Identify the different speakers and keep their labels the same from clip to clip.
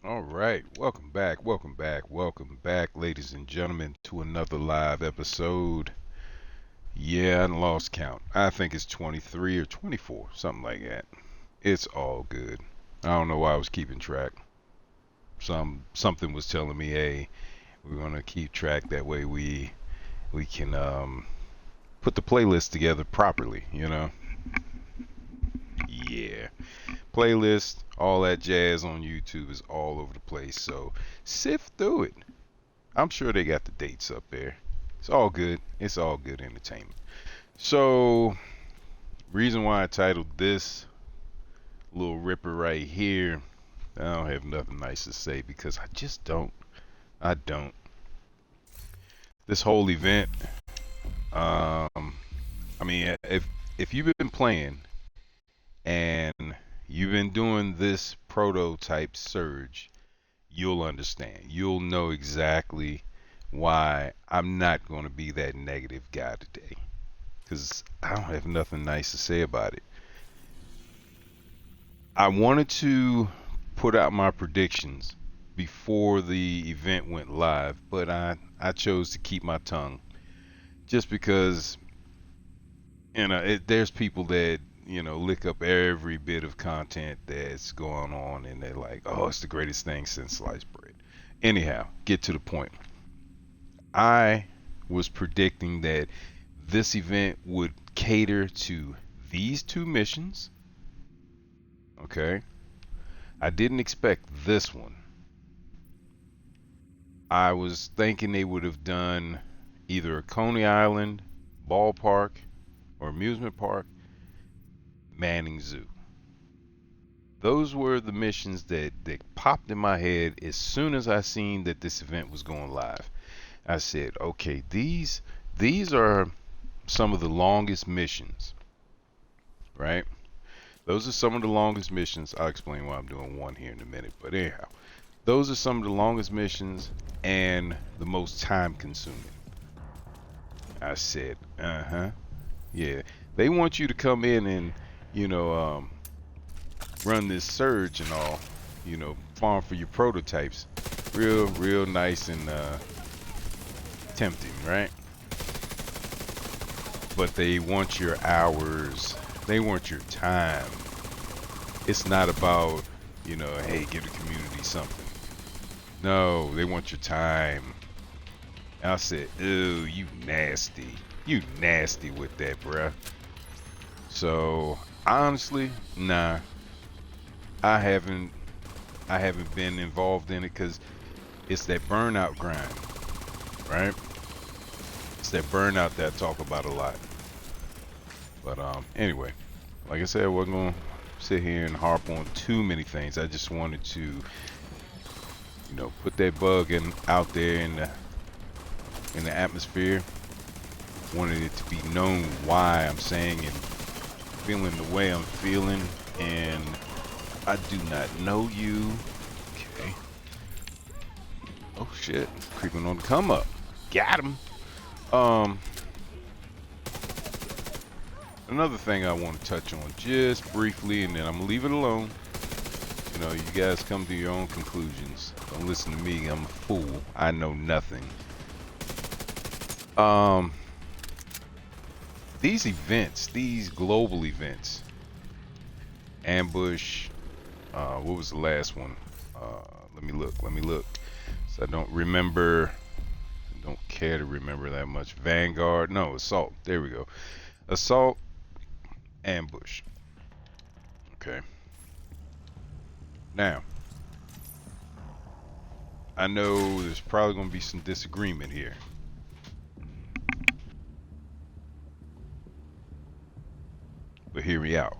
Speaker 1: All right, welcome back, ladies and gentlemen, to another live episode. Yeah, I lost count. I think it's 23 or 24, something like that. It's all good. I don't know why I was keeping track. Something was telling me, hey, we're gonna keep track. That way we can put the playlist together properly. Yeah, playlist, all that jazz on YouTube is all over the place. So sift through it. I'm sure they got the dates up there. It's all good. It's all good entertainment. So, reason why I titled this little ripper right here, I don't have nothing nice to say because I just don't. I don't. This whole event, um, I mean, if you've been playing and you've been doing this prototype surge, you'll understand. You'll know exactly why I'm not going to be that negative guy today. Because I don't have nothing nice to say about it. I wanted to put out my predictions before the event went live, but I chose to keep my tongue just because there's people that lick up every bit of content that's going on, and they're like, "Oh, it's the greatest thing since sliced bread." Anyhow, get to the point. I was predicting that this event would cater to these two missions. Okay. I didn't expect this one. I was thinking they would have done either a Coney Island, ballpark, or amusement park, Manning Zoo. Those were the missions that popped in my head as soon as I seen that this event was going live. I said, okay, these are some of the longest missions, right? Those are some of the longest missions. I'll explain why I'm doing one here in a minute. But anyhow, those are some of the longest missions and the most time consuming. I said, yeah. They want you to come in and, you know, um, run this surge and all, farm for your prototypes. Real nice and tempting, right? But they want your hours. They want your time. It's not about, hey, give the community something. No, they want your time. I said, ooh, you nasty. You nasty with that, bruh. So honestly, nah. I haven't I haven't been involved in it because it's that burnout grind, right? It's that burnout that I talk about a lot. But anyway, like I said, I wasn't gonna sit here and harp on too many things. I just wanted to, put that bug in out there in the atmosphere. Wanted it to be known why I'm saying and feeling the way I'm feeling, and I do not know you. Okay. Oh shit, creeping on the come up. Got him. Um, Another thing I want to touch on just briefly, and then I'm gonna leave it alone. You guys come to your own conclusions. Don't listen to me. I'm a fool. I know nothing. Um, these events, these global events, ambush. What was the last one? Let me look. Let me look. So I don't remember. Don't care to remember that much. Vanguard. No, assault. There we go. Assault, ambush. Okay. Now, I know there's probably going to be some disagreement here. But hear me out.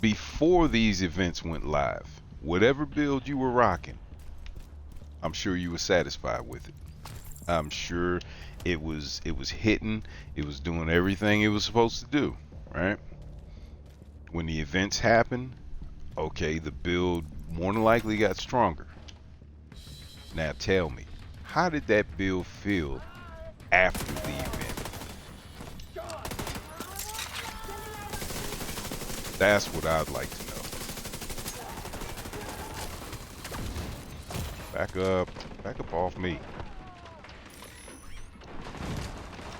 Speaker 1: Before these events went live, whatever build you were rocking, I'm sure you were satisfied with it. I'm sure it was hitting, it was doing everything it was supposed to do, right? When the events happened, okay, the build more than likely got stronger. Now tell me, how did that build feel after the event? That's what I'd like to know. Back up. Back up off me.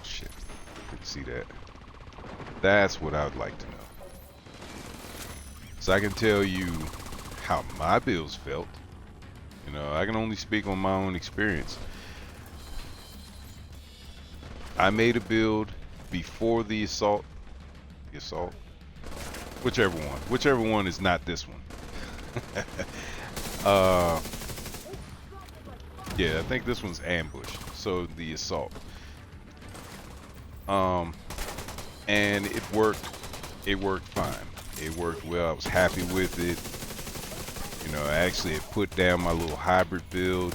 Speaker 1: Shit. I can see that. That's what I would like to know. So I can tell you how my builds felt. You know, I can only speak on my own experience. I made a build before the assault. The assault. Whichever one is not this one. Yeah, I think this one's ambush. So the assault. And it worked. It worked fine. It worked well. I was happy with it. You know, actually it put down my little hybrid build,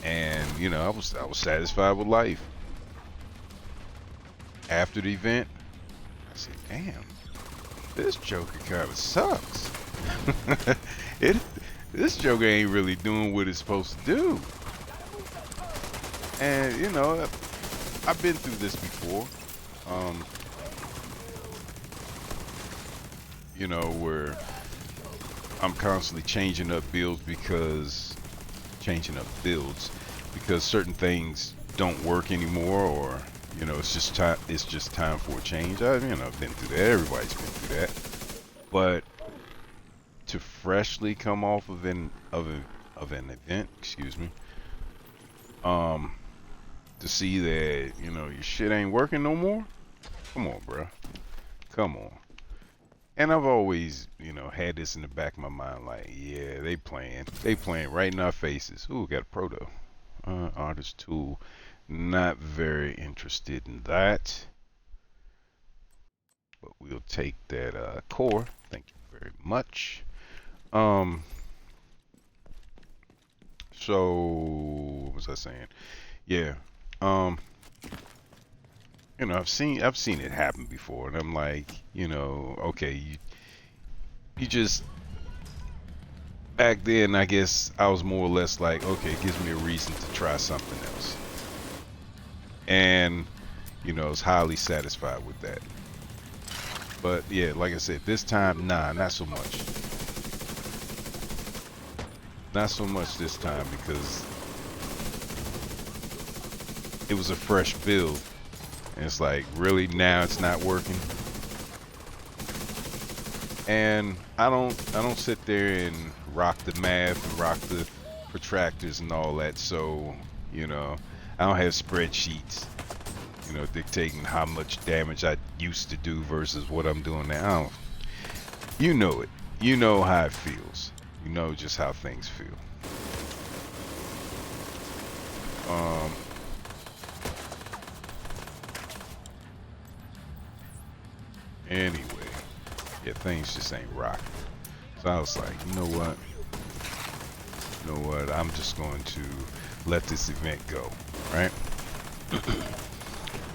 Speaker 1: and you know, I was satisfied with life. After the event, I said, "Damn, this Joker kind of sucks. This Joker ain't really doing what it's supposed to do." And you know, I've been through this before. You know, where I'm constantly changing up builds because certain things don't work anymore, or you know, it's just time for a change. I've been through that. Everybody's been through that. But to freshly come off of an event, excuse me, to see that, you know, your shit ain't working no more. Come on, bro. Come on. And I've always, you know, had this in the back of my mind, like, yeah, they playing right in our faces. Ooh, got a proto, artist tool. Not very interested in that, but we'll take that core. Thank you very much. So what was I saying? Yeah. Um, you know, I've seen it happen before, and I'm like, you know, okay, you just back then, I guess I was more or less like, okay, it gives me a reason to try something else. And, you know, I was highly satisfied with that. But yeah, like I said, this time, nah, not so much. Not so much this time, because it was a fresh build. And it's like, really, now it's not working? And I don't sit there and rock the math and rock the protractors and all that. So, you know, I don't have spreadsheets, you know, dictating how much damage I used to do versus what I'm doing now. You know it. You know how it feels. You know just how things feel. Anyway, yeah, things just ain't rocking. So I was like, you know what? I'm just going to let this event go, right?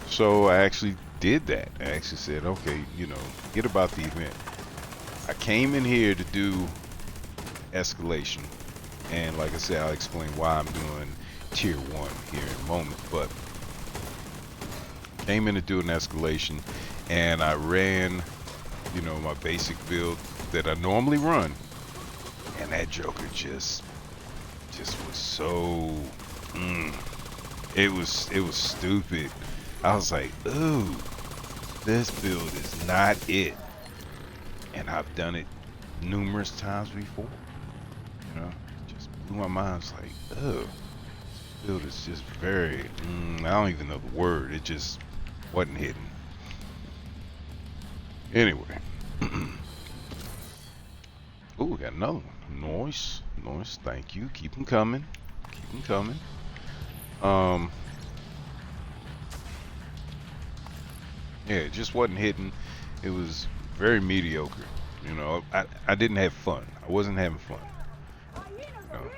Speaker 1: So I actually did that. I actually said, okay, you know, forget about the event. I came in here to do escalation, and like I said, I'll explain why I'm doing tier 1 here in a moment, but came in to do an escalation, and I ran, you know, my basic build that I normally run, and that Joker just was so it was stupid. I was like, ooh, this build is not it. And I've done it numerous times before. You know, it just blew my mind. I was like, oh, this build is just very, I don't even know the word. It just wasn't hitting. Anyway. Ooh, we got another one. Nice. Nice. Thank you. Keep them coming. Keep them coming. Yeah, it just wasn't hitting. It was very mediocre. You know, I didn't have fun. I wasn't having fun. You know?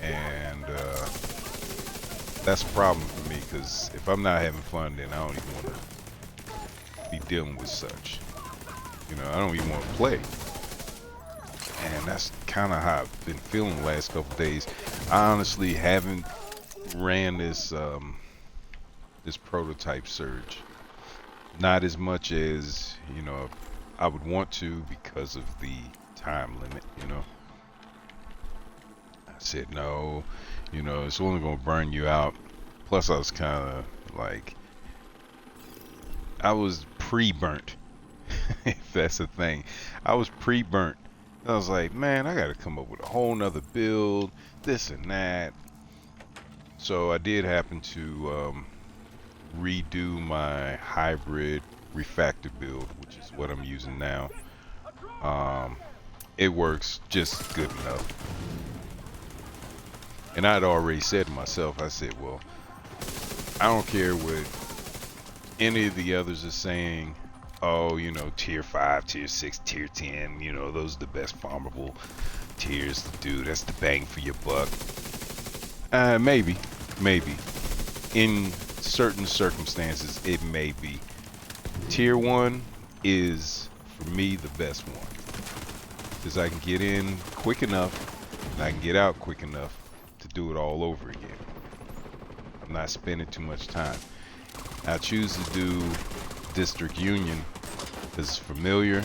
Speaker 1: And that's a problem for me, because if I'm not having fun, then I don't even want to be dealing with such. You know, I don't even want to play. And that's kind of how I've been feeling the last couple of days. I honestly haven't ran this this prototype surge. Not as much as, you know, I would want to, because of the time limit, you know. I said, no, it's only gonna burn you out. Plus, I was kind of like, I was pre-burnt, if that's a thing. I was pre-burnt. I was like, man, I gotta come up with a whole nother build, this and that. So I did happen to redo my hybrid refactor build, which is what I'm using now. Um, it works just good enough. And I'd already said to myself, I said, well, I don't care what any of the others are saying. Oh, tier 5, tier 6, tier 10, those are the best farmable tiers to do. That's the bang for your buck. Maybe. In certain circumstances, it may be. Tier 1 is, for me, the best one. Because I can get in quick enough, and I can get out quick enough to do it all over again. I'm not spending too much time. I choose to do District Union because it's familiar.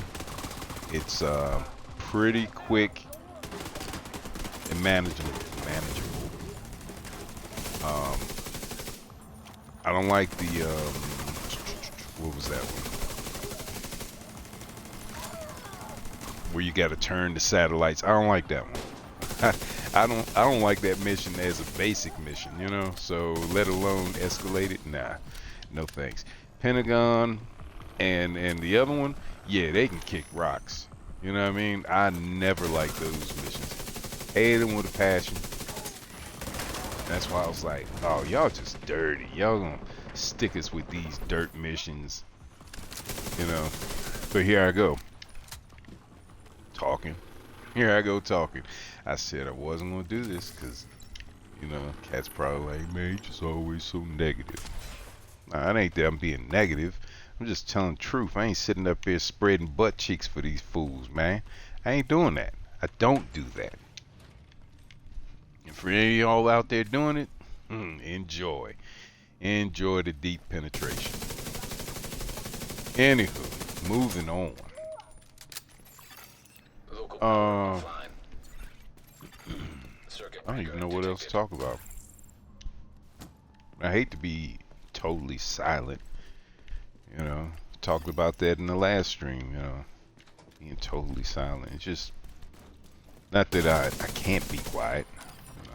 Speaker 1: It's pretty quick and manageable. I don't like the what was that one? Where you got to turn the satellites. I don't like that one. I don't like that mission as a basic mission, So let alone escalated. Nah, no thanks. Pentagon and the other one, yeah, they can kick rocks. You know what I mean? I never liked those missions. Hated them with a passion. That's why I was like, oh, y'all just dirty. Y'all gonna stick us with these dirt missions, But here I go, talking. I said I wasn't gonna do this because, Cat's probably like, man, you're just always so negative. Nah, it ain't that I'm being negative. I'm just telling the truth. I ain't sitting up here spreading butt cheeks for these fools, man. I ain't doing that. I don't do that. And for any of y'all out there doing it, enjoy. Enjoy the deep penetration. Anywho, moving on. I don't even know what else to talk about. I hate to be totally silent. Talked about that in the last stream, being totally silent. It's just, not that I can't be quiet.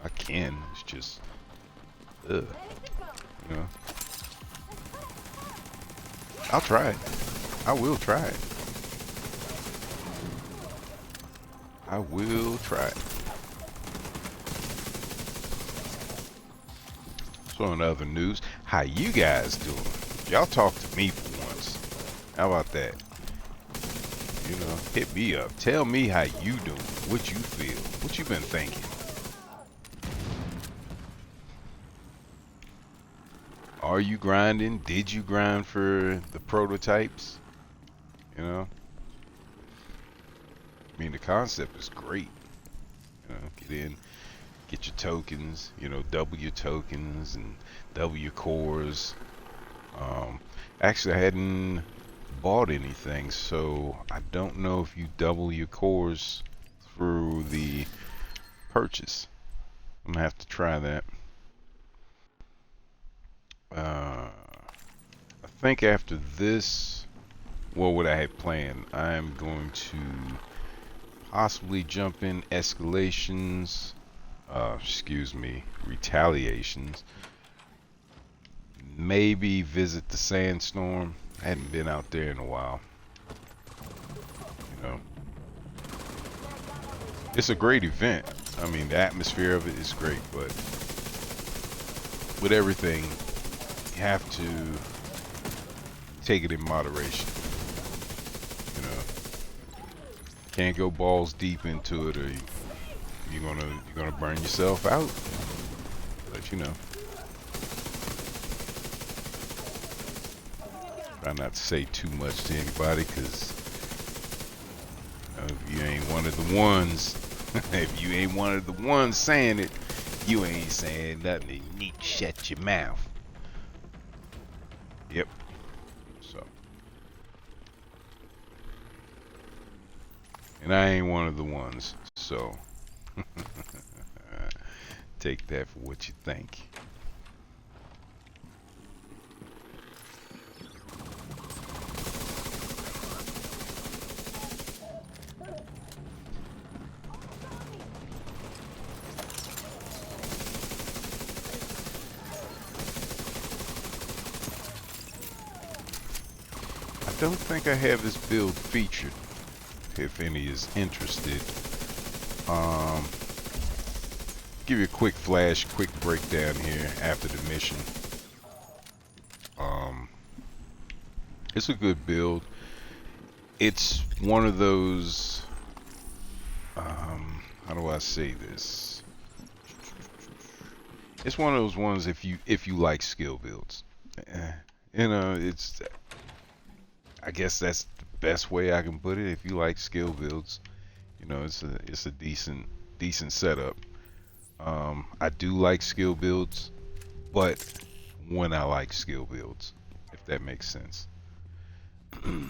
Speaker 1: I can. It's just, I'll try it. I will try it. I will try it. So in other news, how you guys doing? Y'all talk to me for once. How about that? Hit me up. Tell me how you doing. What you feel. What you been thinking. Are you grinding? Did you grind for the prototypes? I mean, the concept is great. Get in, get your tokens, double your tokens and double your cores. Actually, I hadn't bought anything, so I don't know if you double your cores through the purchase. I'm gonna have to try that. I think after this, what I had planned, I'm going to possibly jump in escalations, retaliations. Maybe visit the sandstorm. I hadn't been out there in a while. It's a great event. I mean, the atmosphere of it is great, but with everything, you have to take it in moderation. Can't go balls deep into it, or you're gonna burn yourself out. But try not to say too much to anybody, because if you ain't one of the ones, if you ain't one of the ones saying it, you ain't saying nothing. You need to shut your mouth. Yep. So, and I ain't one of the ones. So, Take that for what you think. I don't think I have this build featured, if any is interested. Give you a quick breakdown here after the mission. It's a good build. It's one of those, how do I say this? It's one of those ones if you like skill builds. You know, it's, I guess that's the best way I can put it. If you like skill builds, you know, it's a decent setup. I do like skill builds, but when I like skill builds, if that makes sense. I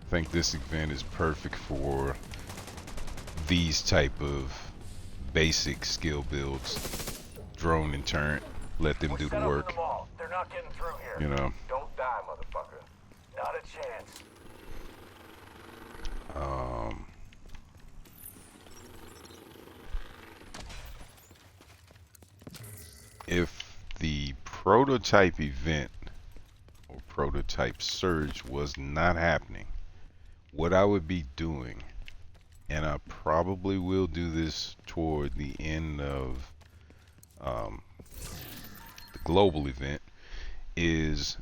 Speaker 1: think this event is perfect for these type of basic skill builds. Drone and turret, let them do the work.
Speaker 2: They're not getting through here.
Speaker 1: You know.
Speaker 2: Don't die, motherfucker. Not a chance.
Speaker 1: If the prototype event or prototype surge was not happening, what I would be doing, and I probably will do this toward the end of the global event, is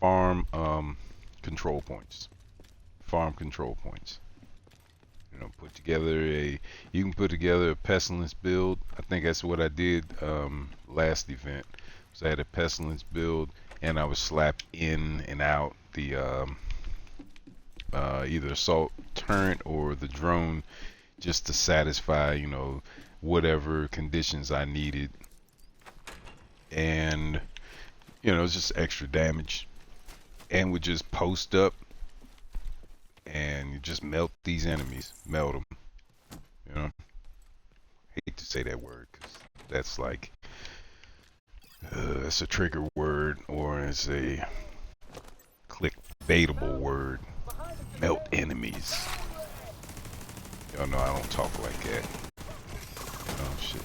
Speaker 1: farm control points. Farm control points. You know, you can put together a pestilence build. I think that's what I did last event. So I had a pestilence build, and I would slap in and out the either assault turret or the drone, just to satisfy, you know, whatever conditions I needed. And you know, it's just extra damage, and would just post up and you just melt these enemies, melt them. You know, hate to say that word because that's like that's a trigger word, or it's a clickbaitable word. Melt enemies. Y'all know I don't talk like that. Oh shit.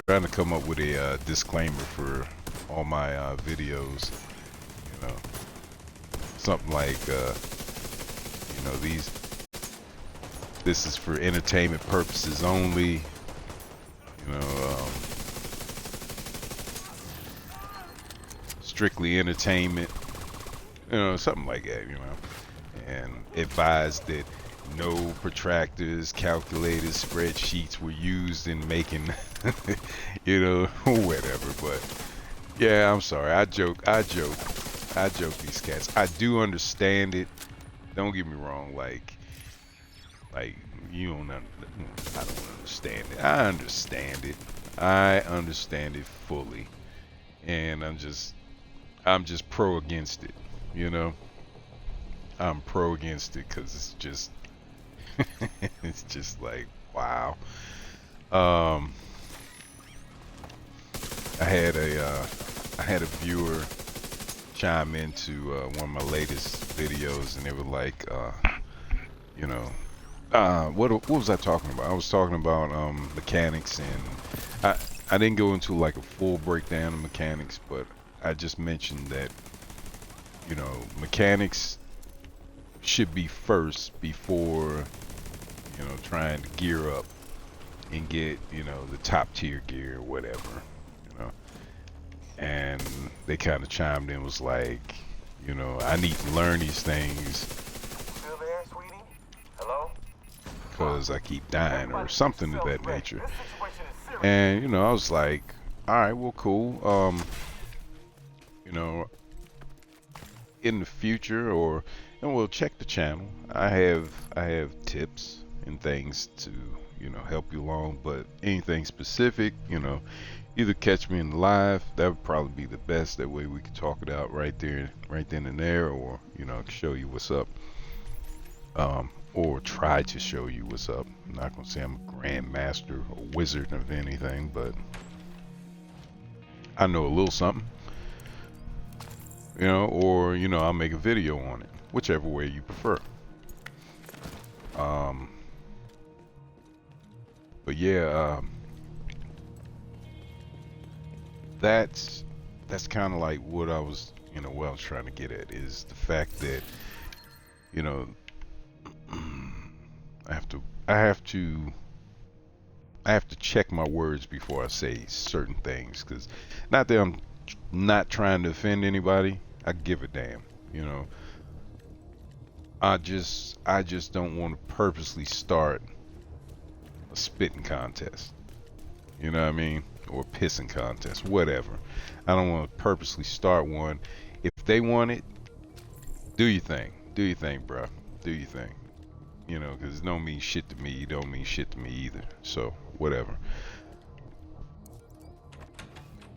Speaker 1: Trying to come up with a disclaimer for all my videos. You know, something like you know, this is for entertainment purposes only. You know, strictly entertainment. You know, something like that. You know, and advised that no protractors, calculators, spreadsheets were used in making, you know, whatever. But yeah, I'm sorry. I joke these cats. I do understand it. Don't get me wrong. Like you don't. I don't understand it. I understand it. I understand it fully, and I'm just pro against it. You know, I'm pro against it because it's just. It's just like, wow. I had a viewer chime into one of my latest videos, and they were like, you know, what was I talking about? I was talking about mechanics, and I didn't go into like a full breakdown of mechanics, but I just mentioned that, you know, mechanics should be first before, you know, trying to gear up and get, you know, the top tier gear or whatever, you know. And they kind of chimed in, was like, you know, I need to learn these things.
Speaker 2: Still there, sweetie? Hello?
Speaker 1: Because I keep dying or something of that nature. And, you know, I was like, all right, well, cool. You know, in the future, or And well, check the channel. I have tips and things to help you along. But anything specific, either catch me in the live. That would probably be the best. That way we can talk it out right there, right then and there, or I can show you what's up. Or try to show you what's up. I'm not gonna say I'm a grandmaster or wizard of anything, but I know a little something. Or I'll make a video on it, whichever way you prefer. Um, but yeah, that's kind of like what I was, what I was trying to get at is the fact that, you know, I have to, I have to, I have to check my words before I say certain things, because not that I'm not trying to offend anybody. I give a damn, you know. I just don't want to purposely start a spitting contest. You know what I mean? Or a pissing contest, whatever. I don't want to purposely start one. If they want it, do your thing. Do your thing, bro. Do your thing. Because it don't mean shit to me. It don't mean shit to me either. So, whatever.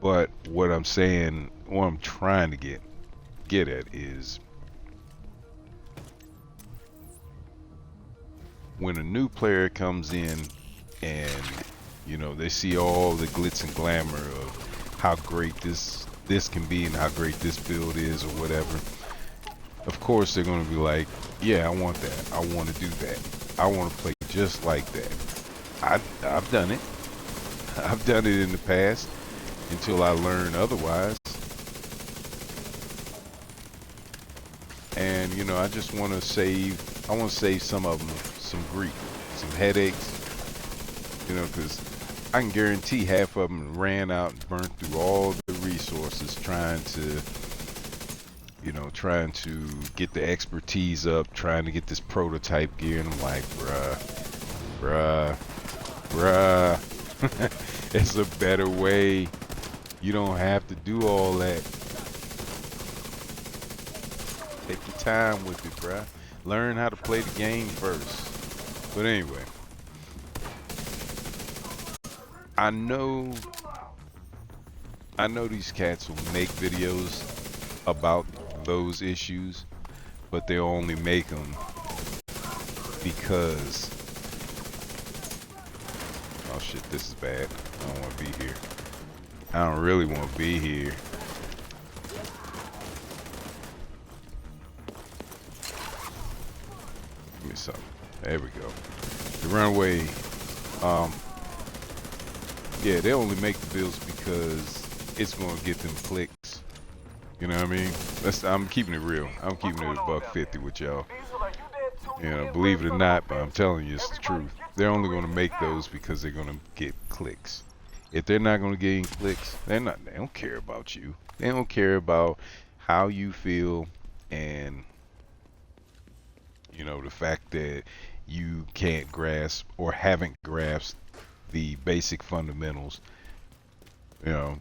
Speaker 1: But what I'm saying, what I'm trying to get at is when a new player comes in and they see all the glitz and glamour of how great this can be and how great this build is or whatever. Of course they're going to be like, yeah, I want that. I want to do that. I want to play just like that. I've done it. I've done it in the past until I learn otherwise. And I just want to save some of them some grief, some headaches, because I can guarantee half of them ran out and burnt through all the resources trying to get the expertise up, trying to get this prototype gear, and I'm like, bruh, it's a better way. You don't have to do all that. Take your time with it, bruh. Learn how to play the game first. But anyway, I know these cats will make videos about those issues, but they only make them because, oh shit, this is bad. I don't want to be here. I don't really want to be here. Give me something. There we go. The runaway, yeah, they only make the builds because it's gonna get them clicks. You know what I mean? I'm keeping it real. I'm keeping it a $150 with y'all. Believe it or not, but I'm telling you, it's the truth. They're only gonna make those because they're gonna get clicks. If they're not gonna get any clicks, they don't care about you. They don't care about how you feel and the fact that you can't grasp or haven't grasped the basic fundamentals.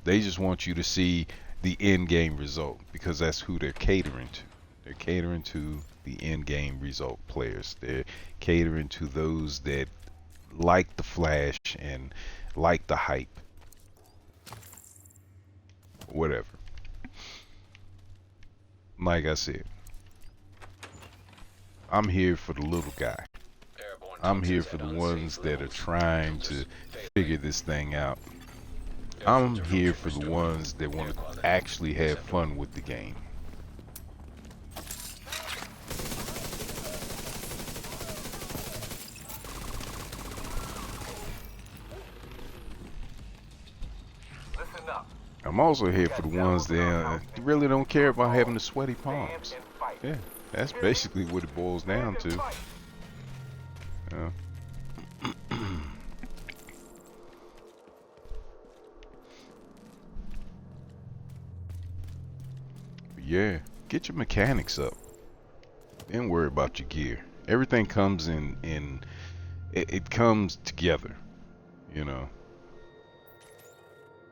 Speaker 1: They just want you to see the end game result because that's who they're catering to. They're catering to the end game result players. They're catering to those that like the flash and like the hype. Whatever. Like I said, I'm here for the little guy. I'm here for the ones that are trying to figure this thing out. I'm here for the ones that want to actually have fun with the game.
Speaker 2: Listen up.
Speaker 1: I'm also here for the ones that really don't care about having the sweaty palms. Yeah, that's basically what it boils down to. Yeah, get your mechanics up. Don't worry about your gear. Everything comes it comes together,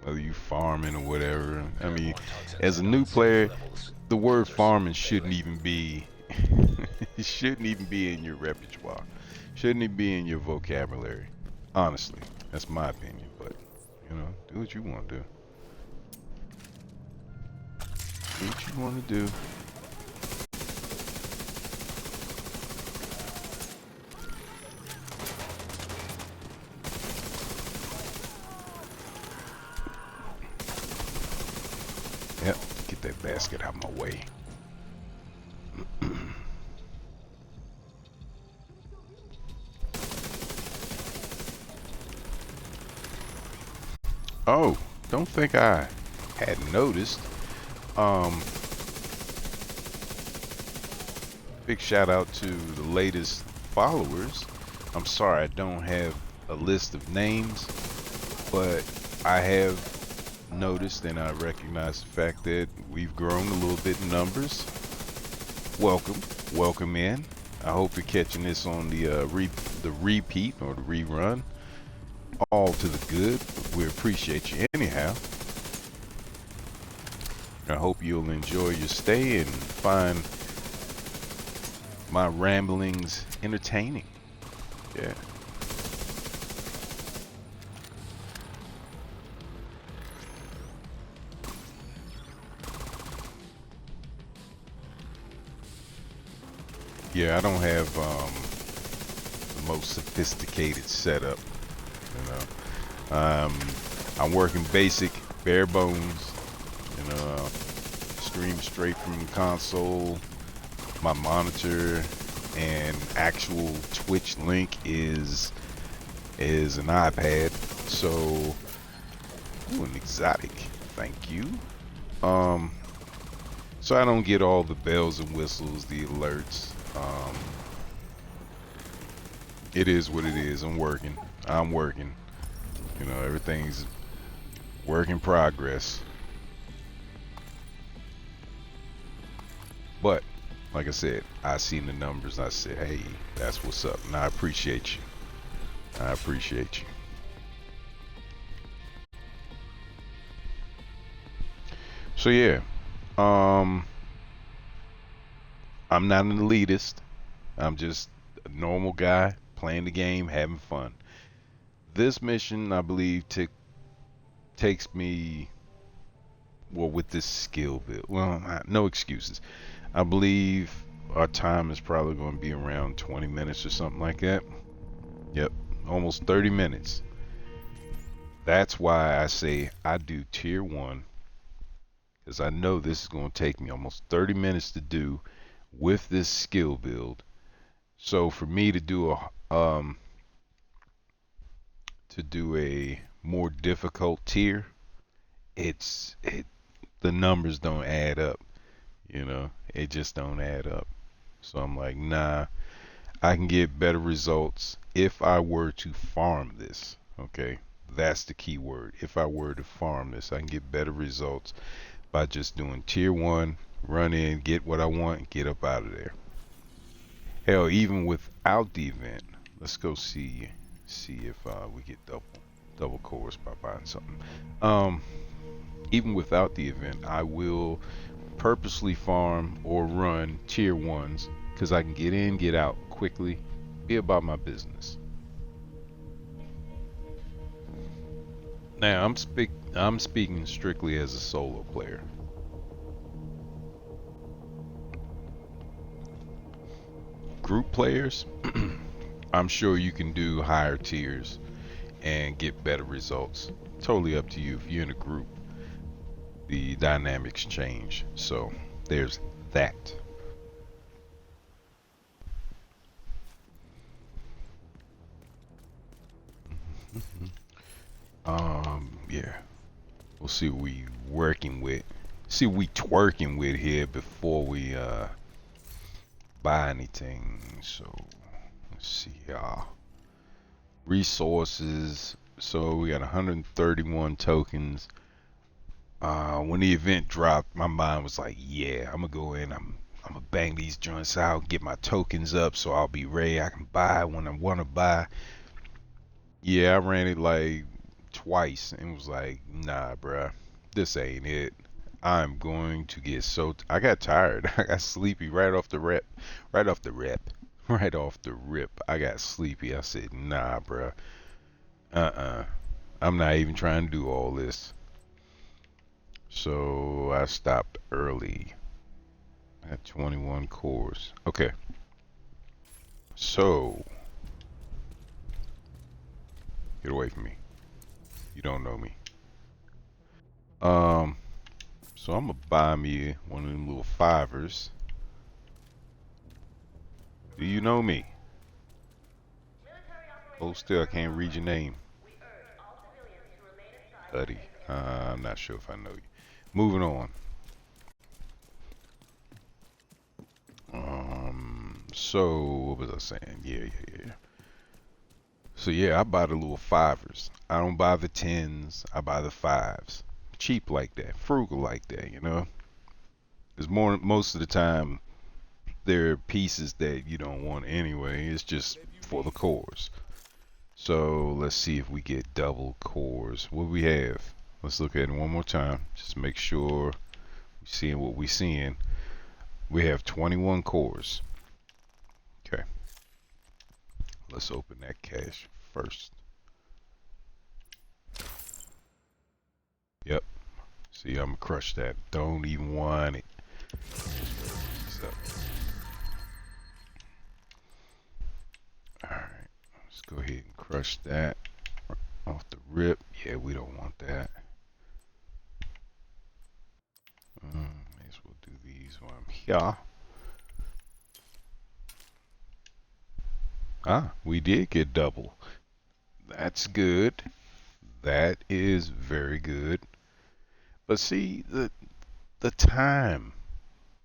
Speaker 1: whether you farming or whatever. I mean, as a new player, the word farming shouldn't even be It shouldn't even be in your repertoire. Shouldn't even be in your vocabulary. Honestly, that's my opinion. But do what you want to do. Do what you want to do. Yep. Get that basket out of my way. Oh, don't think I had noticed. Um, Big shout out to the latest followers. I'm sorry I don't have a list of names, but I have noticed and I recognize the fact that we've grown a little bit in numbers. Welcome, welcome in. I hope you're catching this on the repeat or the rerun. All to the good. We appreciate you anyhow. I hope you'll enjoy your stay and find my ramblings entertaining. Yeah. Yeah, I don't have the most sophisticated setup, you know. I'm working basic, bare bones, stream straight from the console. My monitor and actual Twitch link is an iPad. So, ooh, an exotic. Thank you. Um, so I don't get all the bells and whistles, the alerts. It is what it is. I'm working. I'm working. Everything's work in progress. But like I said, I seen the numbers. I said, hey, that's what's up, and I appreciate you. I appreciate you. So yeah, um, I'm not an elitist. I'm just a normal guy playing the game, having fun. This mission, I believe, takes me well with this skill build. Well, no excuses. I believe our time is probably going to be around 20 minutes or something like that. Yep, almost 30 minutes. That's why I say I do tier one, because I know this is going to take me almost 30 minutes to do with this skill build. So for me to do a more difficult tier, it the numbers don't add up. It just don't add up. So I'm like, nah, I can get better results if I were to farm this. Okay, that's the key word. If I were to farm this, I can get better results by just doing tier one, run in, get what I want, get up out of there. Hell, even without the event, let's go see if we get double cores by buying something. Um, Even without the event, I will purposely farm or run tier ones because I can get in, get out quickly, be about my business. Now I'm speaking strictly as a solo player. Group players, I'm sure you can do higher tiers and get better results. Totally up to you. If you're in a group, the dynamics change. So there's that. Yeah. We'll see what we working with. See what we twerking with here before we buy anything. So let's see y'all. Resources. So we got 131 tokens. When the event dropped, my mind was like, yeah, I'm gonna go in. I'm gonna bang these joints out, get my tokens up, so I'll be ready. I can buy when I want to buy. Yeah, I ran it like twice and was like, nah, bruh, this ain't it. I'm going to get so. I got tired. I got sleepy right off the rip. Right off the rip. Right off the rip. I got sleepy. I said, nah, bruh. Uh-uh. I'm not even trying to do all this. So I stopped early at 21 cores. Okay. So, get away from me. You don't know me. Um, so I'm gonna buy me one of them little fivers. Do you know me? Hold still, I can't read your name. Buddy. I'm not sure if I know you. Moving on. So what was I saying? Yeah. So yeah, I buy the little fivers. I don't buy the tens. I buy the fives. Cheap like that, frugal like that, you know. Because most of the time, there are pieces that you don't want anyway. It's just for the cores. So let's see if we get double cores. What we have? Let's look at it one more time. Just make sure we're seeing what we're seeing. We have 21 cores. Okay, let's open that cache first. Yep. See, I'm gonna crush that. Don't even want it. So, all right, let's go ahead and crush that off the rip. Yeah, we don't want that. May as well do these while I'm here. Ah, we did get double. That's good. That is very good. But see, the time,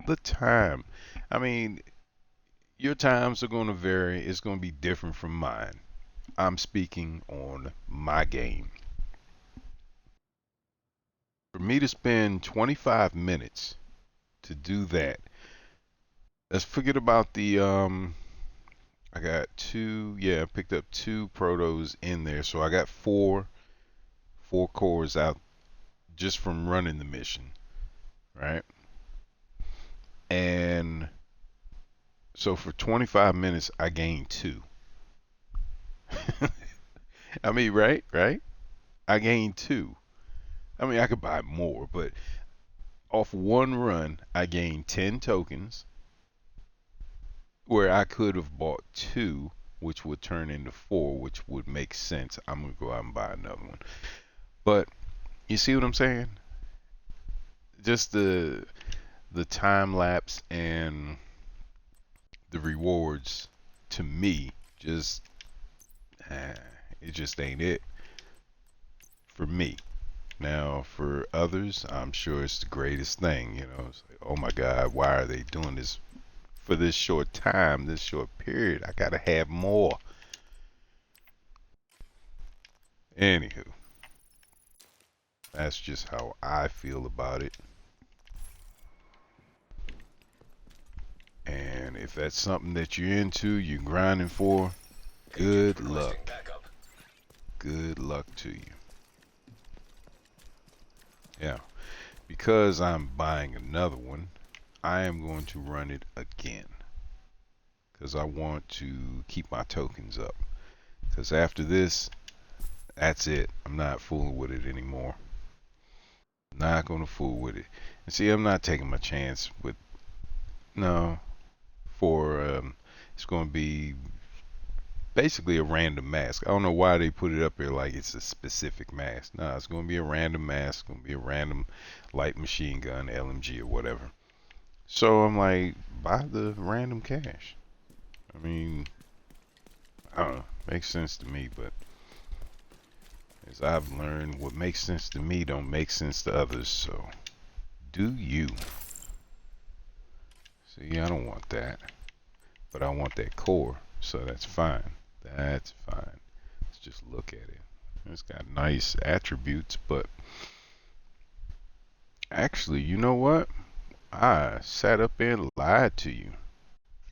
Speaker 1: the time. I mean, your times are going to vary. It's going to be different from mine. I'm speaking on my game. For me to spend 25 minutes to do that, let's forget about the I got two, yeah, I picked up two protos in there, so I got four cores out just from running the mission, right? And so for 25 minutes, I gained two. I mean, right? I gained two. I mean, I could buy more, but off one run, I gained 10 tokens where I could have bought two, which would turn into four, which would make sense. I'm going to go out and buy another one. But you see what I'm saying? Just the time lapse and the rewards to me just eh, it just ain't it for me. Now for others, I'm sure it's the greatest thing. You know, it's like, oh my God, why are they doing this for this short time, this short period? I gotta have more. Anywho, that's just how I feel about it. And if that's something that you're into, you're grinding for, good luck. Good luck to you. Yeah, because I'm buying another one, I am going to run it again because I want to keep my tokens up. Because after this, that's it. I'm not fooling with it anymore. Not gonna fool with it. And see, I'm not taking my chance with no for it's gonna be basically a random mask. I don't know why they put it up here like it's a specific mask. No, it's gonna be a random mask. It's gonna be a random light machine gun, LMG or whatever. So I'm like, buy the random cash. I mean, I don't know. Makes sense to me, but as I've learned, what makes sense to me don't make sense to others. So do you? See, I don't want that, but I want that core, so that's fine. That's fine. Let's just look at it. It's got nice attributes, but actually, you know what? I sat up there and lied to you.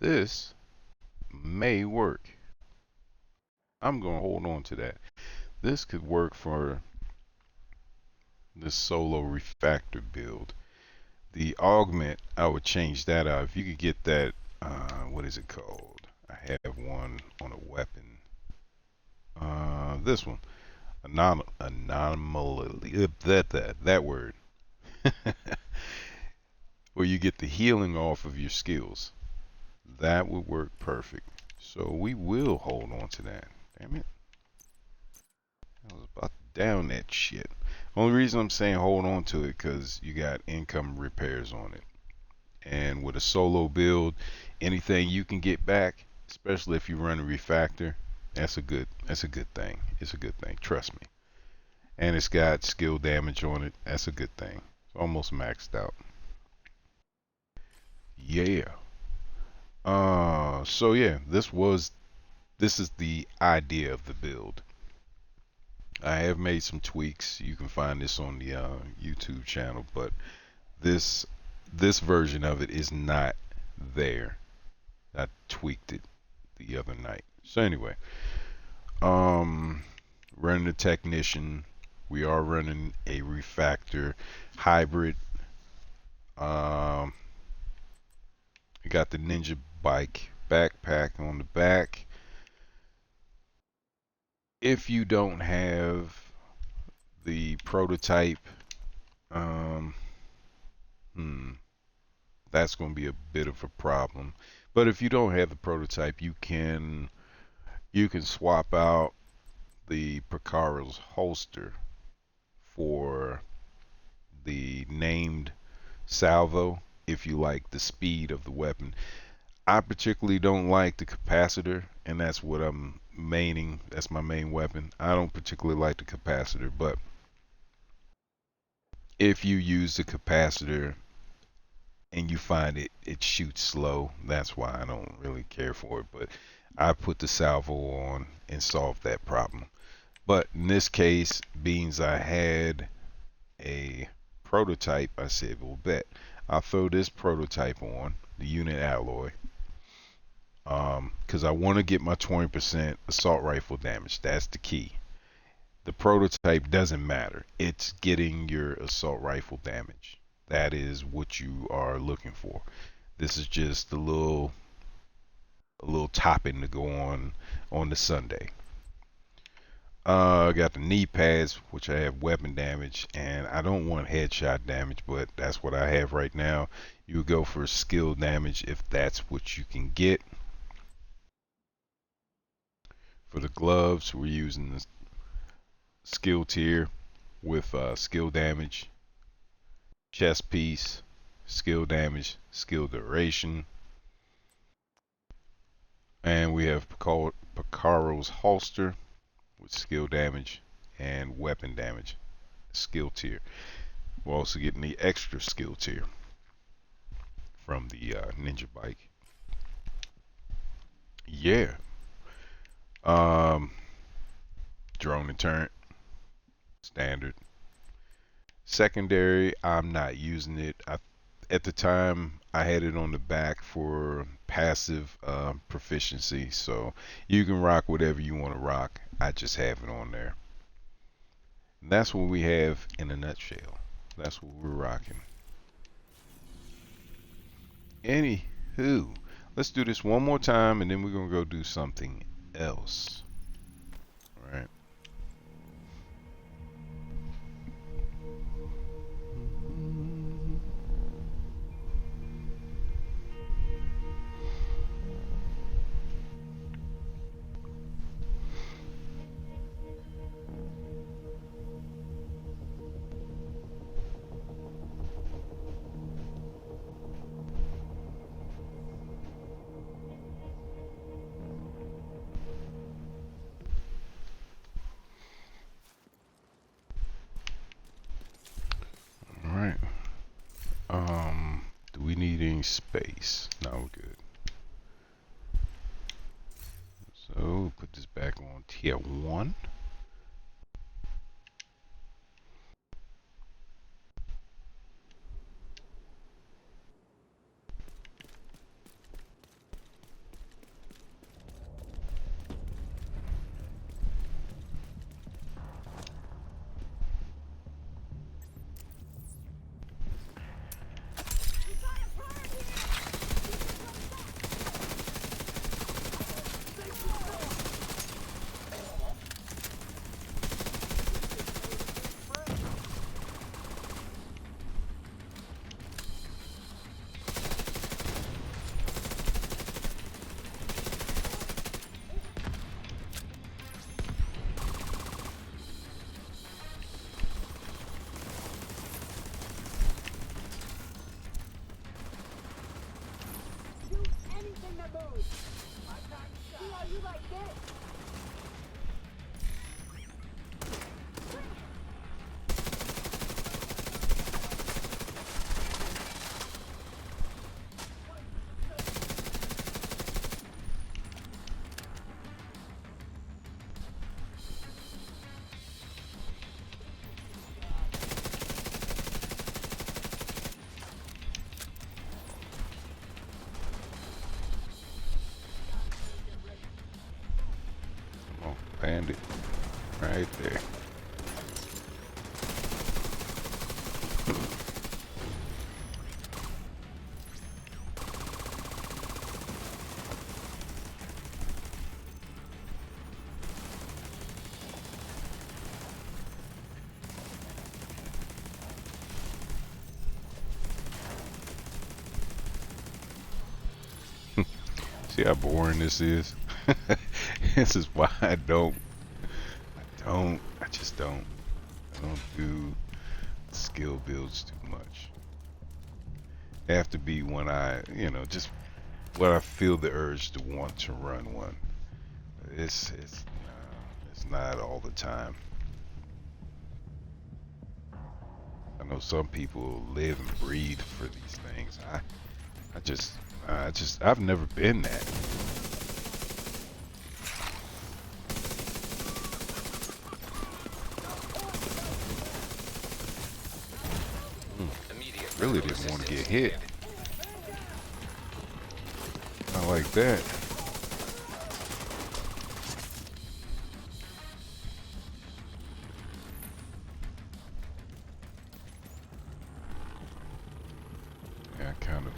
Speaker 1: This may work. I'm going to hold on to that. This could work for this solo refactor build. The augment, I would change that out. If you could get that, what is it called? I have one on a weapon. This one, anomaly. That word, where you get the healing off of your skills. That would work perfect. So we will hold on to that. Damn it, I was about to down that shit. Only reason I'm saying hold on to it because you got income repairs on it. And with a solo build, anything you can get back, especially if you run a refactor, that's a good thing. It's a good thing, trust me. And it's got skill damage on it. That's a good thing. It's almost maxed out. Yeah. So yeah, this is the idea of the build. I have made some tweaks. You can find this on the YouTube channel, but this this version of it is not there. I tweaked it the other night. So anyway, um, running the technician. We are running a refactor hybrid. Um, we got the Ninja bike backpack on the back. If you don't have the prototype, um, hmm, that's going to be a bit of a problem. But if you don't have the prototype, you can swap out the Picaro's holster for the named salvo if you like the speed of the weapon. I particularly don't like the capacitor, and that's what I'm maining. That's my main weapon. I don't particularly like the capacitor, but if you use the capacitor and you find it shoots slow, that's why I don't really care for it. But I put the salvo on and solved that problem. But in this case, beans I had a prototype, I said, well, bet I'll throw this prototype on the unit alloy, because I want to get my 20% assault rifle damage. That's the key. The prototype doesn't matter. It's getting your assault rifle damage. That is what you are looking for. This is just a little topping to go on the Sunday. I got the knee pads, which I have weapon damage, and I don't want headshot damage, but that's what I have right now. You would go for skill damage if that's what you can get. For the gloves, we're using the skill tier with skill damage, chest piece, skill damage, skill duration, and we have Picaro's holster with skill damage and weapon damage, skill tier. We're also getting the extra skill tier from the Ninja bike. Yeah. Um, drone and turret, standard. Secondary, I'm not using it. At the time, I had it on the back for passive proficiency, so you can rock whatever you want to rock. I just have it on there. And that's what we have in a nutshell. That's what we're rocking. Anywho, let's do this one more time, and then we're gonna go do something else. All right. All right. Do we need any space? No, we're good. So put this back on tier one. find it. Right there. See how boring this is? This is why I just don't. I don't do skill builds too much. They have to be when just when I feel the urge to want to run one. It's not all the time. I know some people live and breathe for these things. I've never been that. Really didn't want to get hit. Not like that. Yeah, I kind of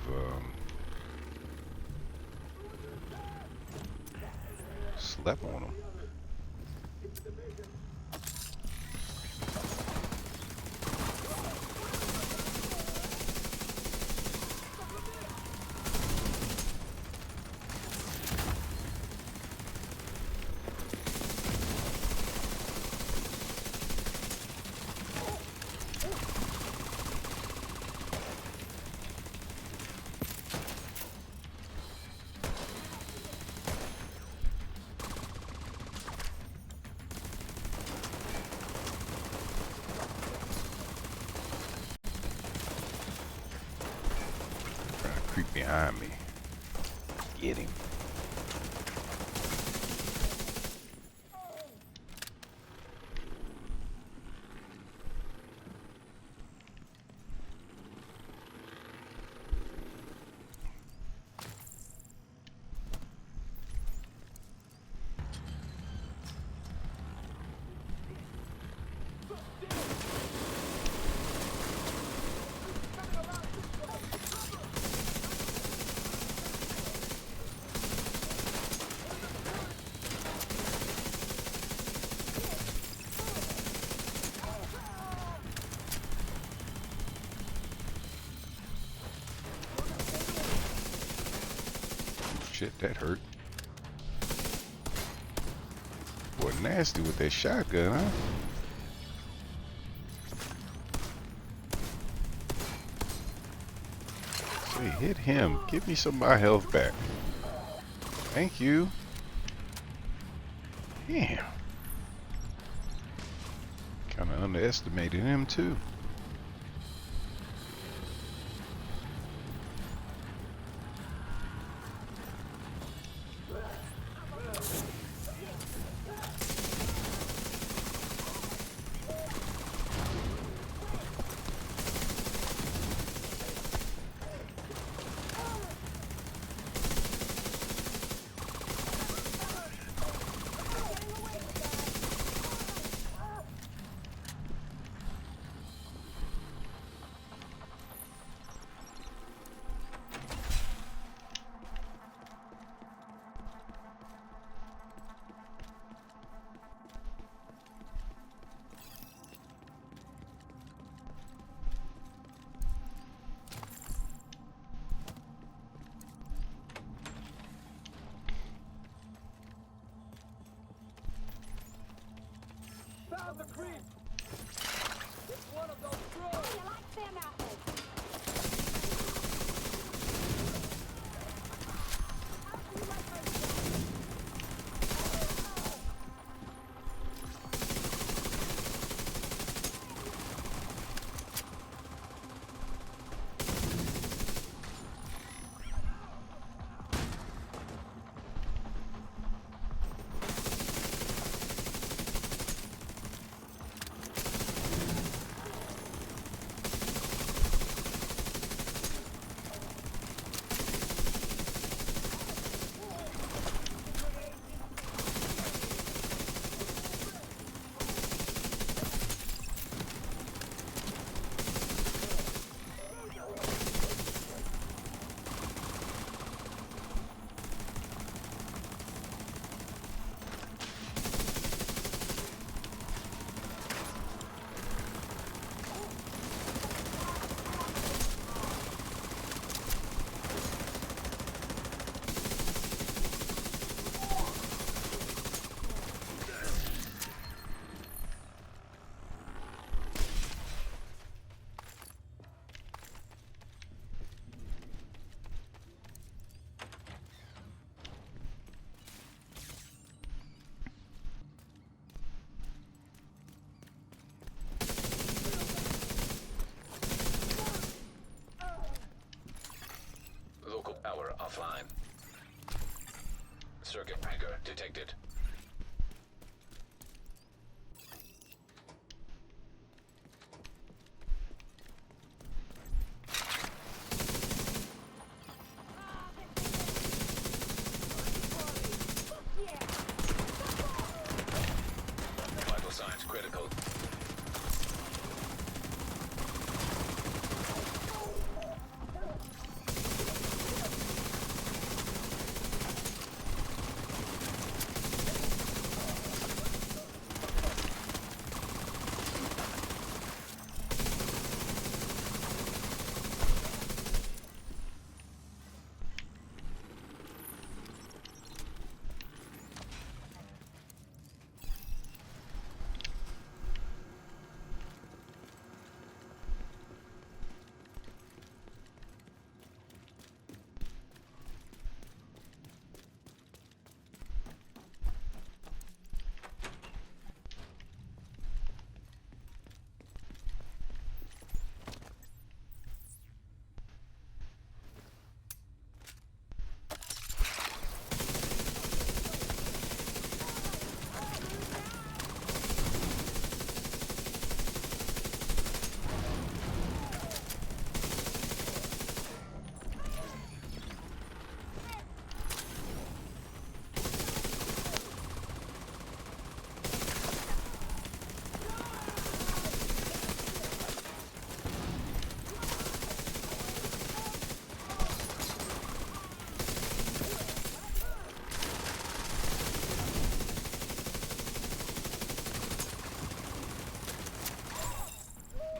Speaker 1: slept on them. Trying to creep behind me. Get him. Shit, that hurt. Boy, nasty with that shotgun, huh? Say, hit him. Give me some of my health back. Thank you. Damn. Kind of underestimated him, too.
Speaker 2: Found the creep! It's one of those drones!
Speaker 3: You like them apples?
Speaker 4: Target tracker detected. Vital signs critical.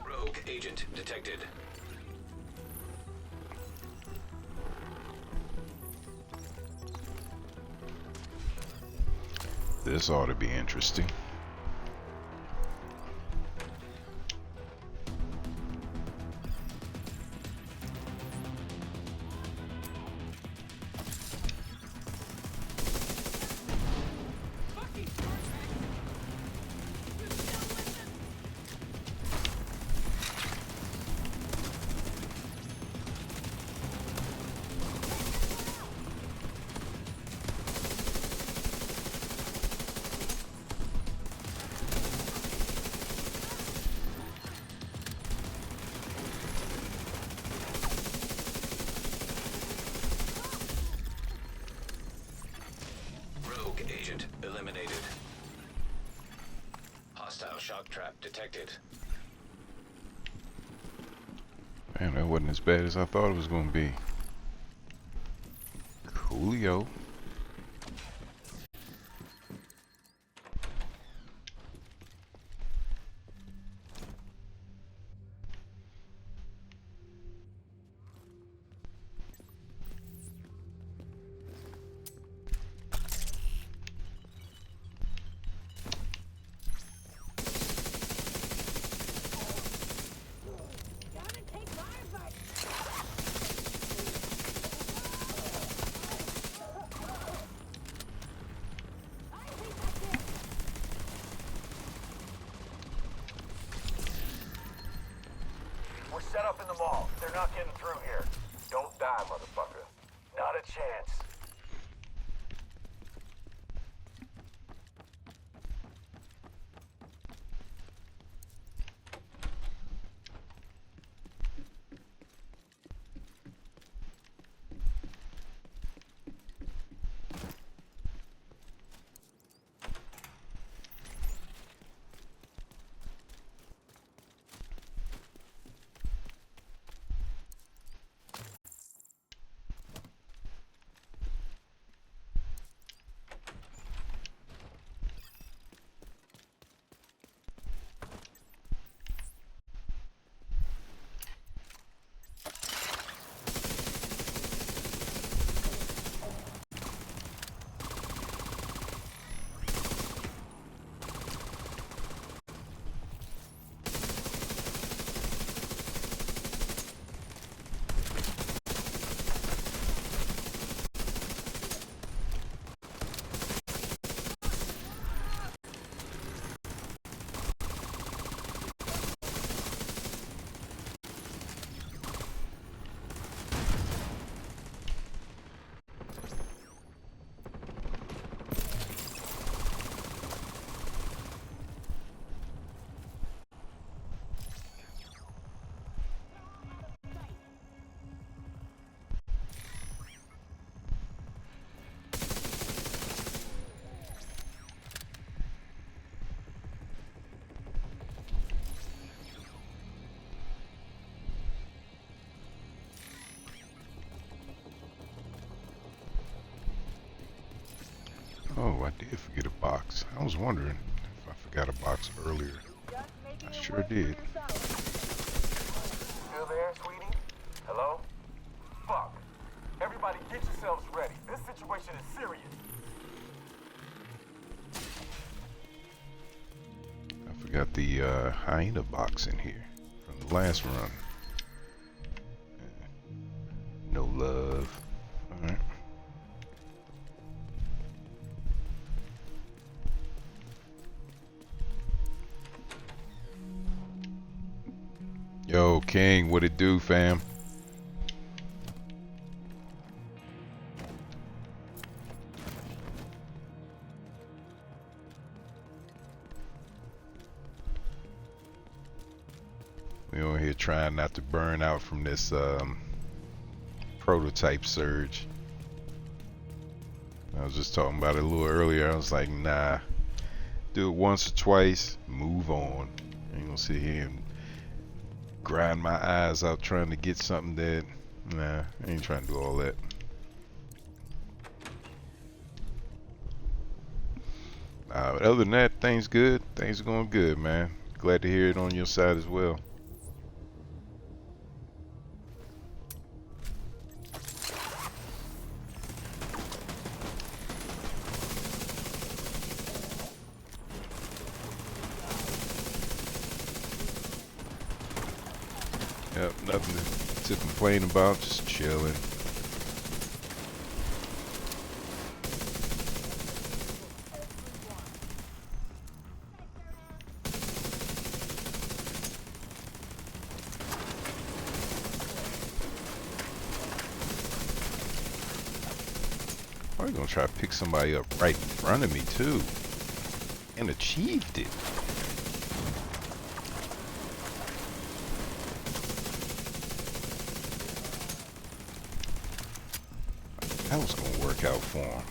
Speaker 4: Rogue agent detected.
Speaker 1: This ought to be interesting.
Speaker 4: Rogue agent eliminated. Hostile shock trap detected.
Speaker 1: Man, that wasn't as bad as I thought it was going to be. Coolio.
Speaker 2: We're set up in the mall. They're not getting through here. Don't die, motherfucker. Not a chance.
Speaker 1: Oh, I did forget a box. I was wondering if I forgot a box earlier. I sure did.
Speaker 2: Still there, sweetie? Hello? Fuck. Everybody get yourselves ready. This situation is serious.
Speaker 1: I forgot the hyena box in here from the last run. No love. Alright. Yo, King, what it do, fam? We on here trying not to burn out from this prototype surge. I was just talking about it a little earlier. I was like, nah, do it once or twice, move on. Ain't gonna sit here and grind my eyes out trying to get something that, nah, I ain't trying to do all that. But other than that, things good. Things are going good, man. Glad to hear it on your side as well. Yep, nothing to complain about, just chilling. I'm gonna try to pick somebody up right in front of me too, and achieved it. That was gonna work out for him.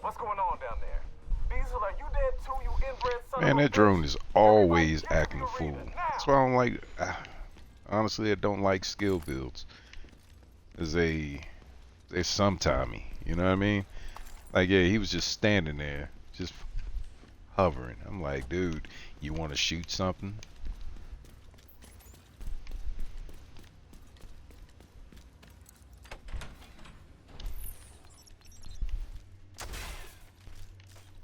Speaker 2: What's going on down there? Diesel, are you dead too, you inbred son
Speaker 1: Man,
Speaker 2: of a
Speaker 1: that
Speaker 2: bitch?
Speaker 1: drone is always
Speaker 2: Everybody
Speaker 1: acting a
Speaker 2: get in the
Speaker 1: fool.
Speaker 2: arena
Speaker 1: That's
Speaker 2: now.
Speaker 1: why I don't like. Honestly, I don't like skill builds. They sometimey. You know what I mean? Like, yeah, he was just standing there, just hovering. I'm like, dude, you want to shoot something?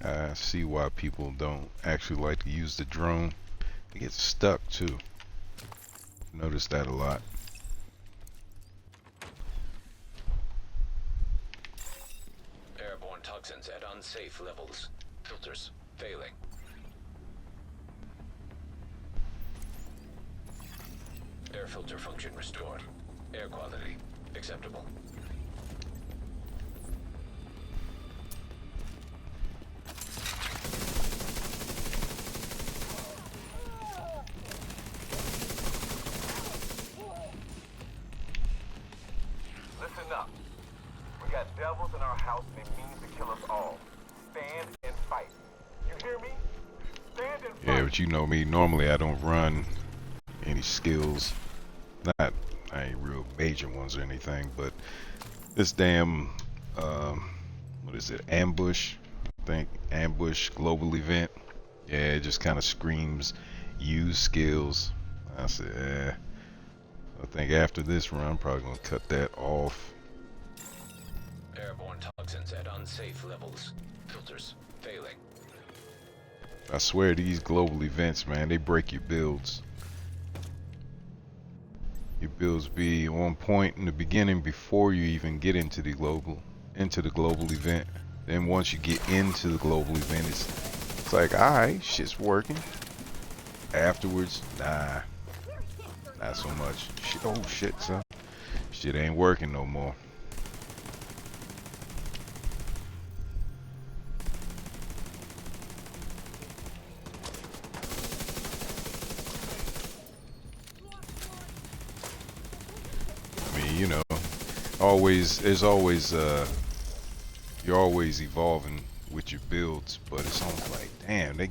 Speaker 1: I see why people don't actually like to use the drone. They get stuck too. Notice that a lot.
Speaker 4: Airborne toxins at unsafe levels. Filters failing. Air filter function restored. Air quality acceptable.
Speaker 2: Listen up. We got devils in our house and they mean to kill us all. Stand and fight. You hear me? Stand and fight.
Speaker 1: Yeah, but you know me. Normally, I don't run any skills. Not any real major ones or anything, but this damn what is it? Ambush. I think ambush global event. Yeah, it just kind of screams use skills. I said, I think after this run, I'm probably gonna cut that off.
Speaker 4: Airborne toxins at unsafe levels. Filters failing.
Speaker 1: I swear these global events, man, they break your builds. Your builds be on point in the beginning before you even get into the global, into the global event. Then once you get into the global event, it's like, alright, shit's working. Afterwards, nah, not so much. Shit, oh shit, son. Shit ain't working no more. I mean, you know, there's always, you're always evolving with your builds, but it's almost like, damn, they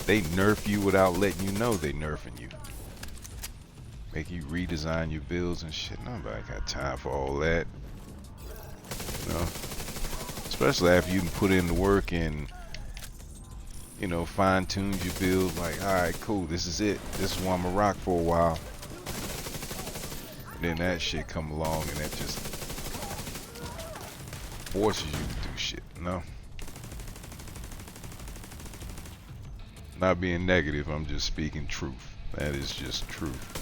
Speaker 1: nerf you without letting you know they nerfing you. Make you redesign your builds and shit. Nobody got time for all that. You know? Especially after you can put in the work and, you know, fine-tune your build. Like, alright, cool, this is it. This is where I'm gonna rock for a while. And then that shit come along and that just forces you to do shit, you know? Not being negative, I'm just speaking truth. That is just truth.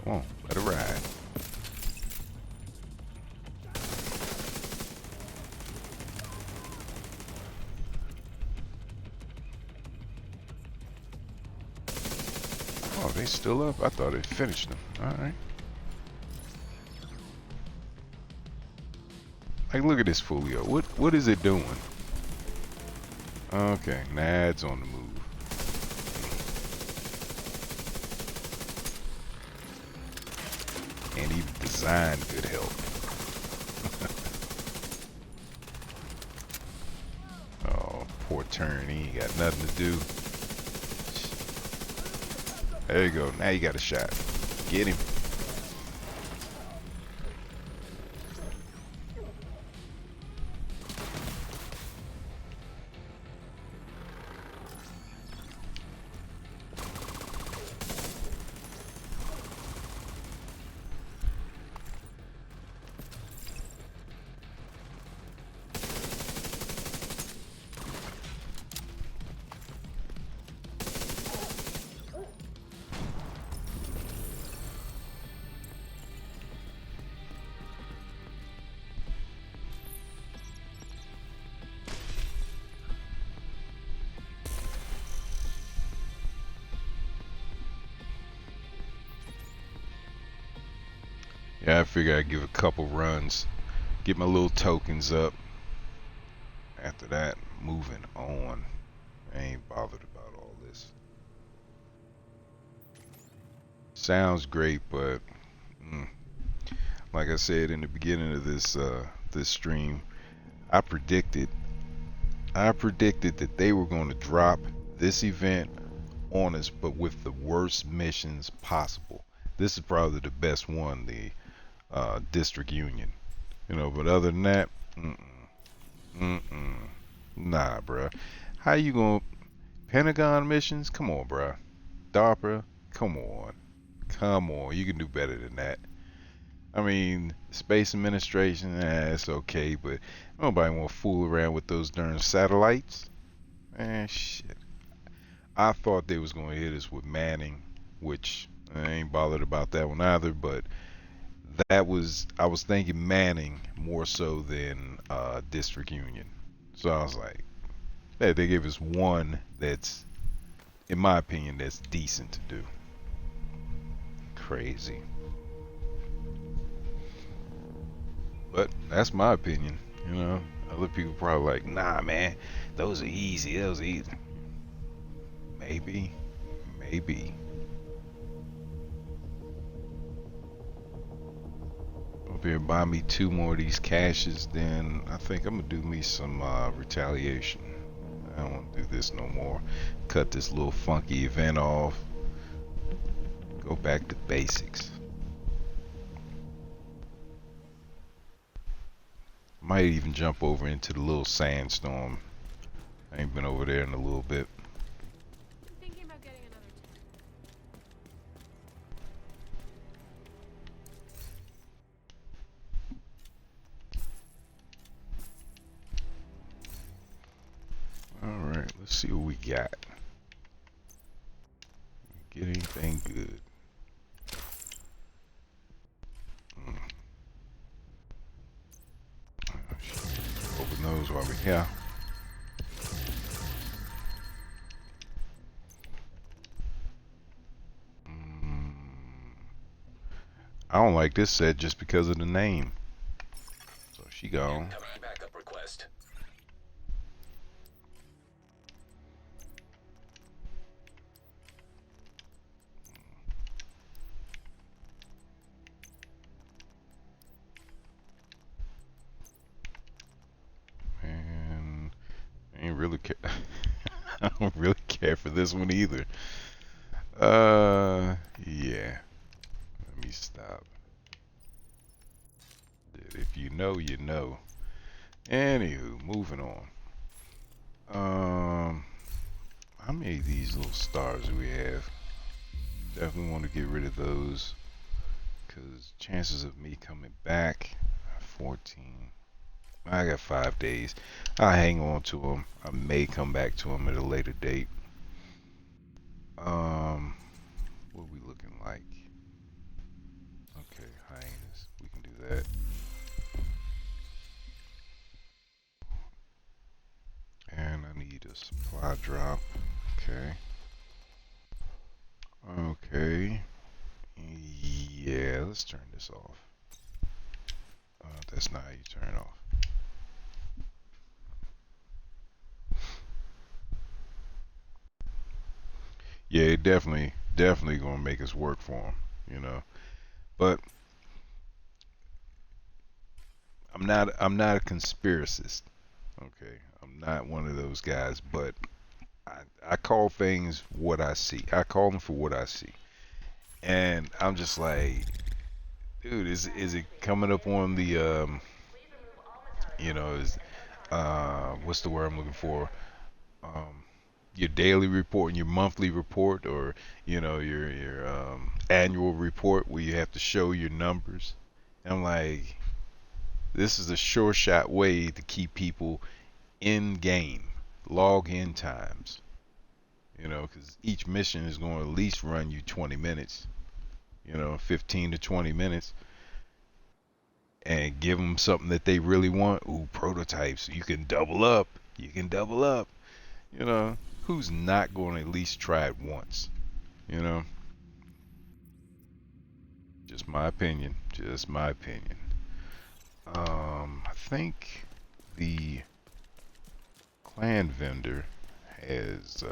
Speaker 1: Come on, let it ride. Oh, they still up? I thought it finished them. Alright. Like, look at this folio. What is it doing? Okay, Nad's on the move. And even designed good help. Oh, poor turn. He ain't got nothing to do. There you go. Now you got a shot. Get him. Yeah, I figure I'd give a couple runs, get my little tokens up. After that, moving on. I ain't bothered about all this. Sounds great, but like I said in the beginning of this stream, I predicted that they were going to drop this event on us, but with the worst missions possible. This is probably the best one, the District Union. You know, but other than that, nah, bruh. How you gonna Pentagon missions? Come on, bruh. DARPA, come on. Come on, you can do better than that. I mean, Space Administration, it's okay, but nobody want to fool around with those darn satellites. Man, shit. I thought they was going to hit us with Manning, which I ain't bothered about that one either, but I was thinking Manning more so than District Union. So I was like, hey, they gave us one that's, in my opinion, that's decent to do. Crazy. But that's my opinion, you know. Other people probably like, nah, man, those are easy. Those are easy. Maybe. Up here, buy me 2 more of these caches, then I think I'm gonna do me some retaliation. I don't want to do this no more. Cut this little funky event off. Go back to basics. Might even jump over into the little sandstorm. I ain't been over there in a little bit.
Speaker 3: Thinking about getting another
Speaker 1: see what we got. Get anything good? Oh, shit. Open those while we're here. I don't like this set just because of the name. So she gone.
Speaker 4: Incoming backup request.
Speaker 1: And I ain't really care. I don't really care for this one either. Yeah. Let me stop. If you know, you know. Anywho, moving on. How many of these little stars do we have? Definitely want to get rid of those, because chances of me coming back, 14. I got 5 days. I hang on to them. I may come back to them at a later date. What are we looking like? Okay, hyenas. We can do that. And I need a supply drop. Okay. Okay. Yeah, let's turn this off. That's not how you turn it off. Yeah, it definitely gonna make us work for them, you know. But I'm not a conspiracist. Okay, I'm not one of those guys. But I call things what I see. I call them for what I see, and I'm just like, dude, is it coming up on the you know, is what's the word I'm looking for? Um, your daily report and your monthly report, or you know, your annual report where you have to show your numbers. And I'm like, this is a sure shot way to keep people in game, log in times. You know, because each mission is going to at least run you 20 minutes. You know, 15 to 20 minutes, and give them something that they really want. Ooh, prototypes. You can double up. You can double up. You know, who's not going to at least try it once? You know, just my opinion. Just my opinion. I think the clan vendor has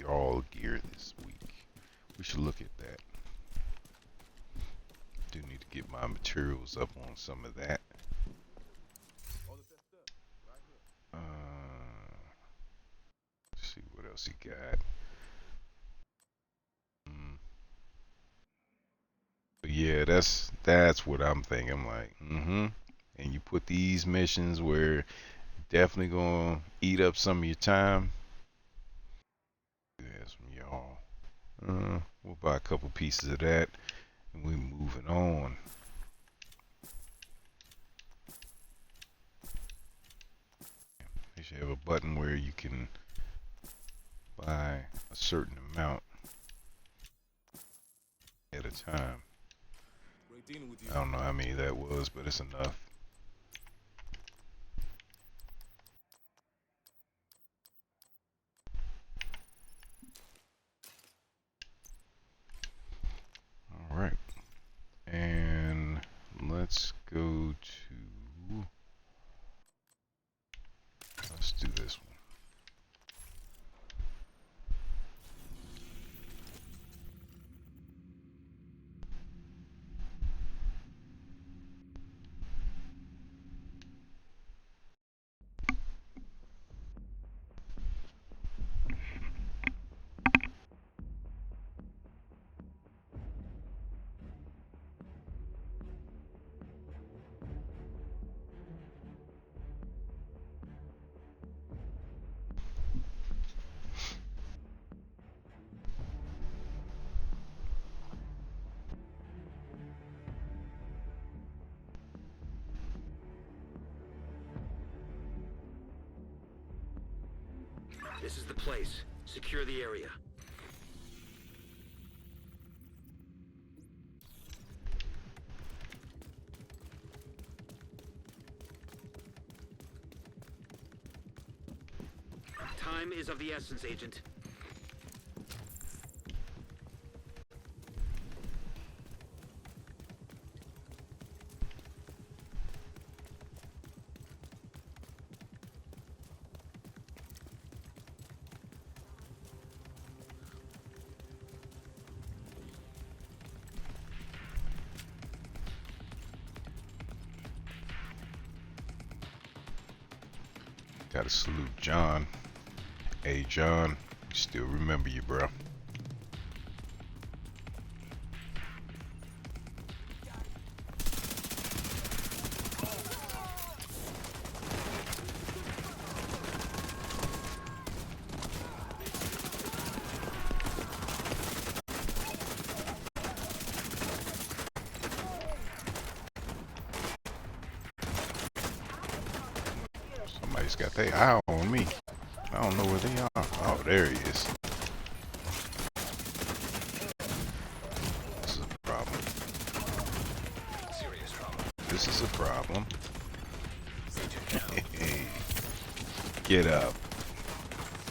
Speaker 1: all gear this week. We should look at that. Do need to get my materials up on some of that. Uh, let's see what else he got. But yeah, that's what I'm thinking. I'm like, And you put these missions where definitely gonna eat up some of your time. Yeah, some y'all. We'll buy a couple pieces of that, and we moving on. They should have a button where you can buy a certain amount at a time. I don't know how many that was, but it's enough. All right, and let's go to. Let's do this one.
Speaker 5: This is the place. Secure the area. Time is of the essence, Agent.
Speaker 1: Gotta salute John. Hey John, still remember you, bro. Somebody's got their eye on me. I don't know where they are. Oh, there he is. This is a problem.
Speaker 4: Serious trauma.
Speaker 1: This is a problem. Hey, get up.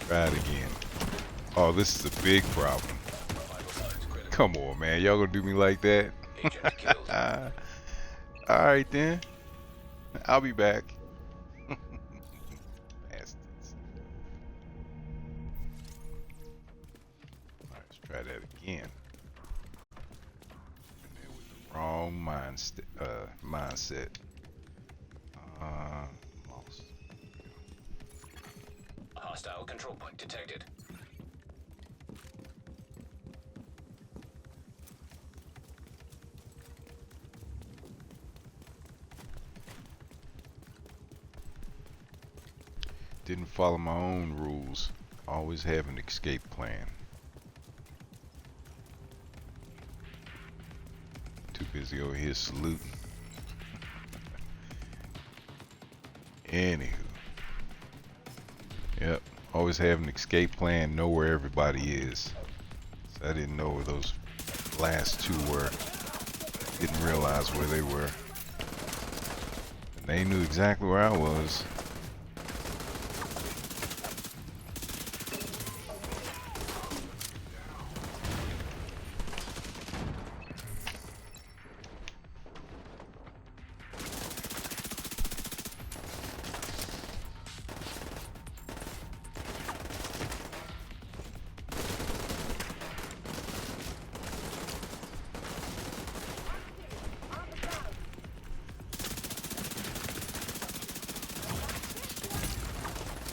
Speaker 1: Try it again. Oh, this is a big problem.
Speaker 4: Vital signs critical.
Speaker 1: Come on, man. Y'all gonna do me like that?
Speaker 4: Agent killed.
Speaker 1: Alright then. I'll be back. Bastards. Alright, let's try that again. In there with the wrong mindset. Lost.
Speaker 4: Hostile control point detected.
Speaker 1: Didn't follow my own rules. Always have an escape plan. Too busy over here saluting. Anywho. Yep. Always have an escape plan. Know where everybody is. So I didn't know where those last two were. Didn't realize where they were. And they knew exactly where I was.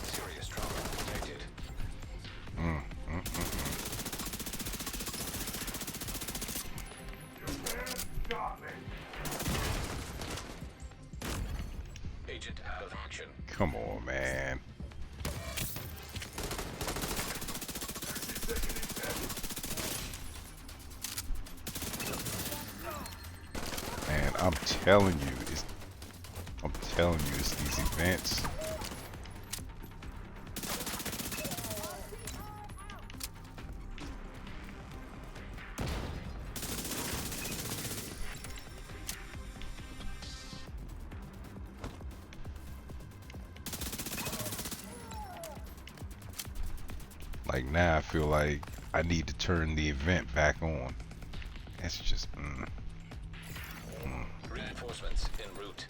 Speaker 4: Serious trauma detected. Agent out of action.
Speaker 1: Come on, man. Man, I'm telling you, it's these events. Like now I feel like I need to turn the event back on. That's just
Speaker 4: Reinforcements en route.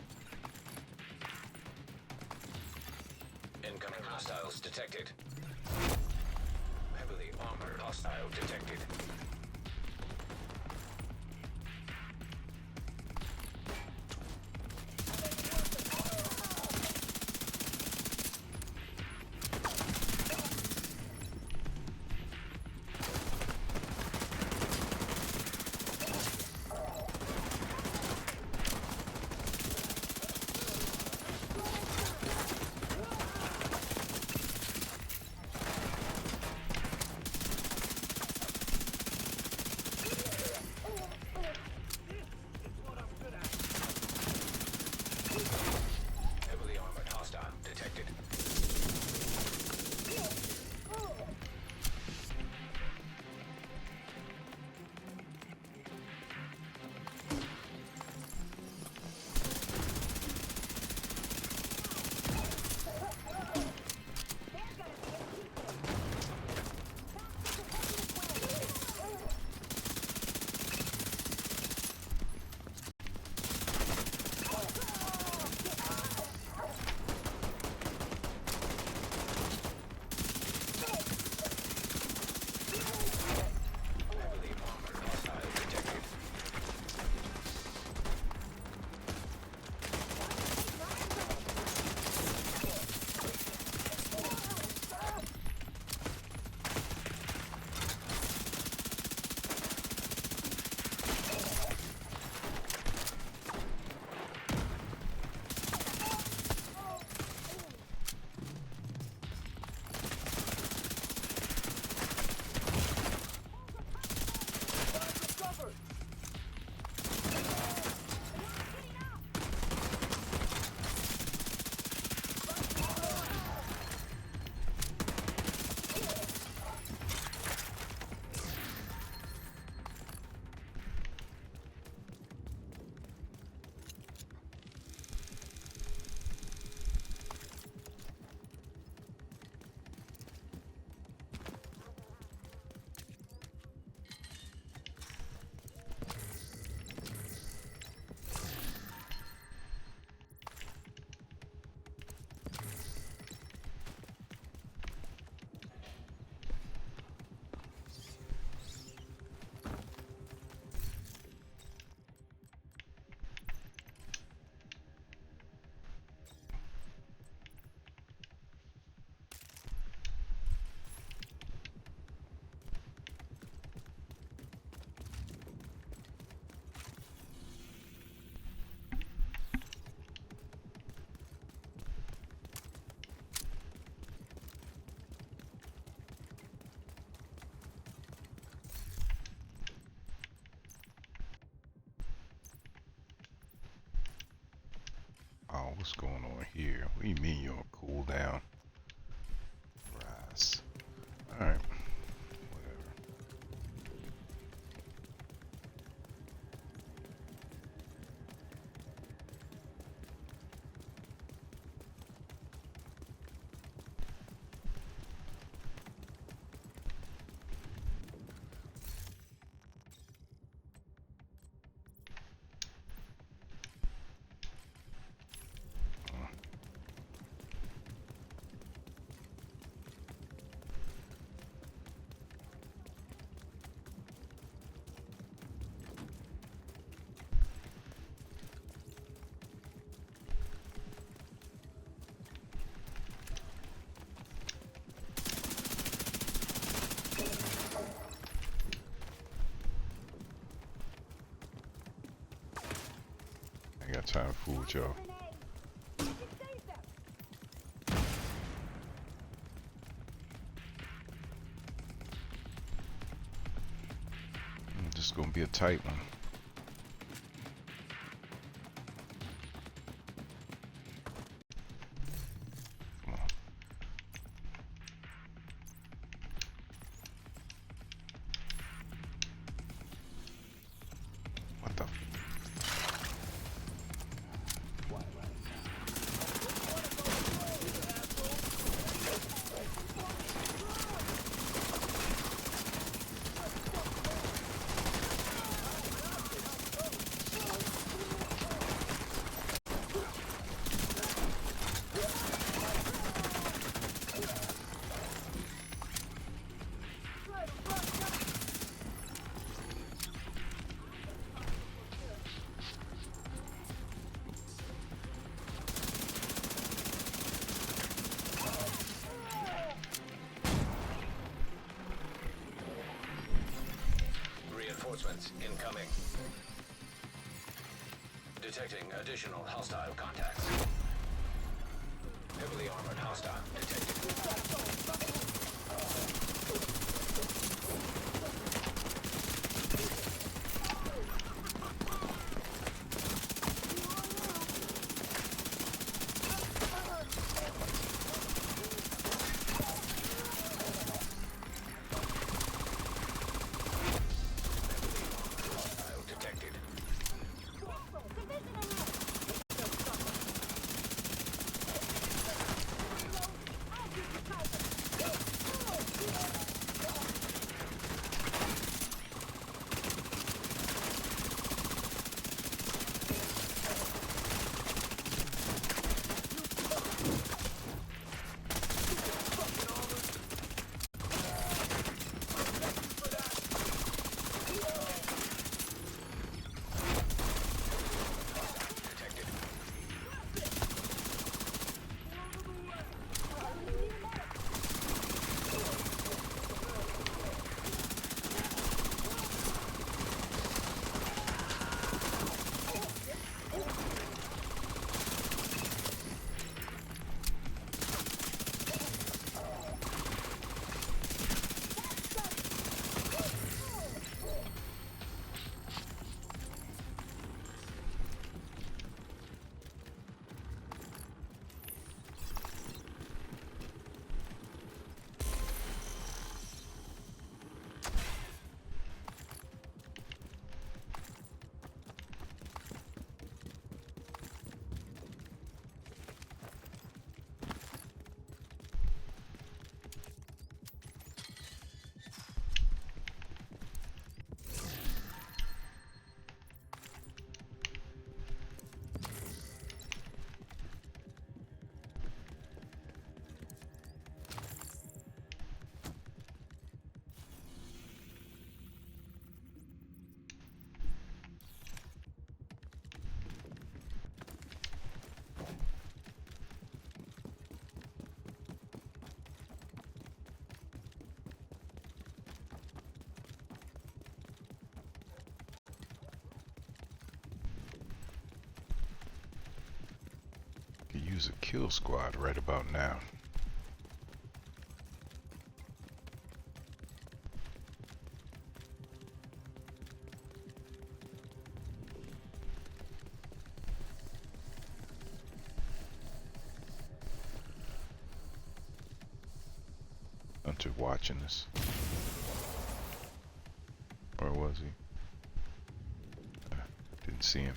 Speaker 4: Incoming hostiles detected. Heavily armored hostile detected.
Speaker 1: What's going on here? What do you mean you're on cooldown? Rise. Alright. Whatever. I got time to fool with y'all. This is gonna be a tight one. Come on. What the?
Speaker 4: Reinforcements incoming. Detecting additional hostile contacts. Heavily armored hostile detected. Hostile detected. Detected.
Speaker 1: Could use a kill squad right about now. Hunter watching us. Or was he? Didn't see him.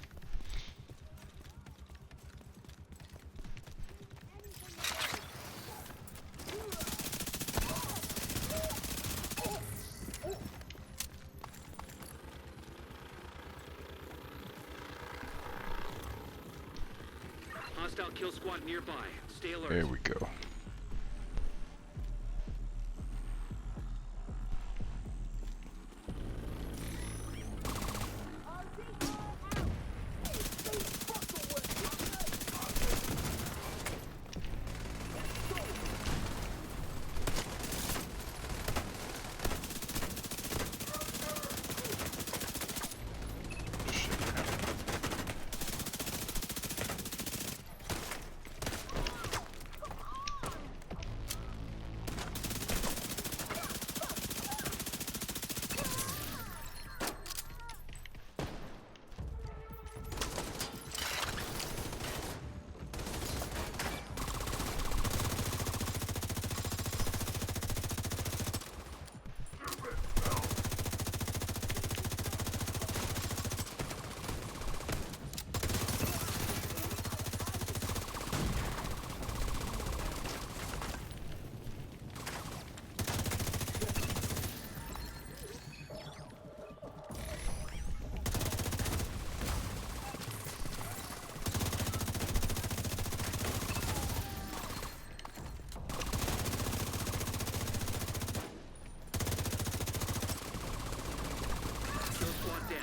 Speaker 5: Hostile kill squad nearby. Stay alert.
Speaker 1: There we go.
Speaker 5: Kill squad down.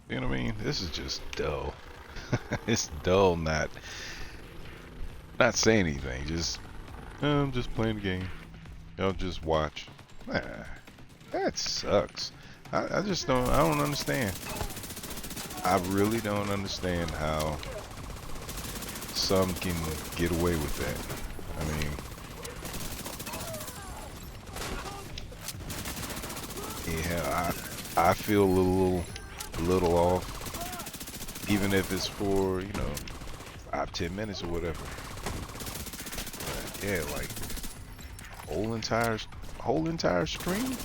Speaker 1: You know what I mean? This is just dull. It's dull, not saying anything. Just I'm just playing the game. Y'all just watch. Nah, that sucks. I just don't. I don't understand. I really don't understand how some can get away with that. I mean, yeah, I feel a little off, even if it's for, you know, 5-10 minutes or whatever. But yeah, like whole entire stream.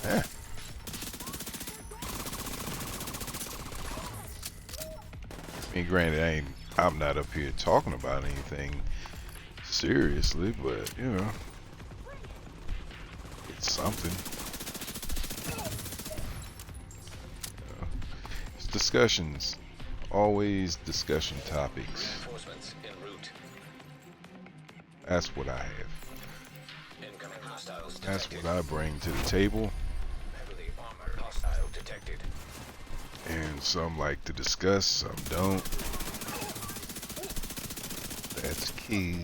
Speaker 1: Yeah. I mean, granted, I'm not up here talking about anything seriously, but you know, it's something. It's discussions, always discussion topics.
Speaker 4: Reinforcements en route.
Speaker 1: That's what I have.
Speaker 4: Incoming hostiles
Speaker 1: That's
Speaker 4: detected.
Speaker 1: what I bring to the table.
Speaker 4: Heavily armored hostile detected.
Speaker 1: And some like to discuss, some don't. That's key.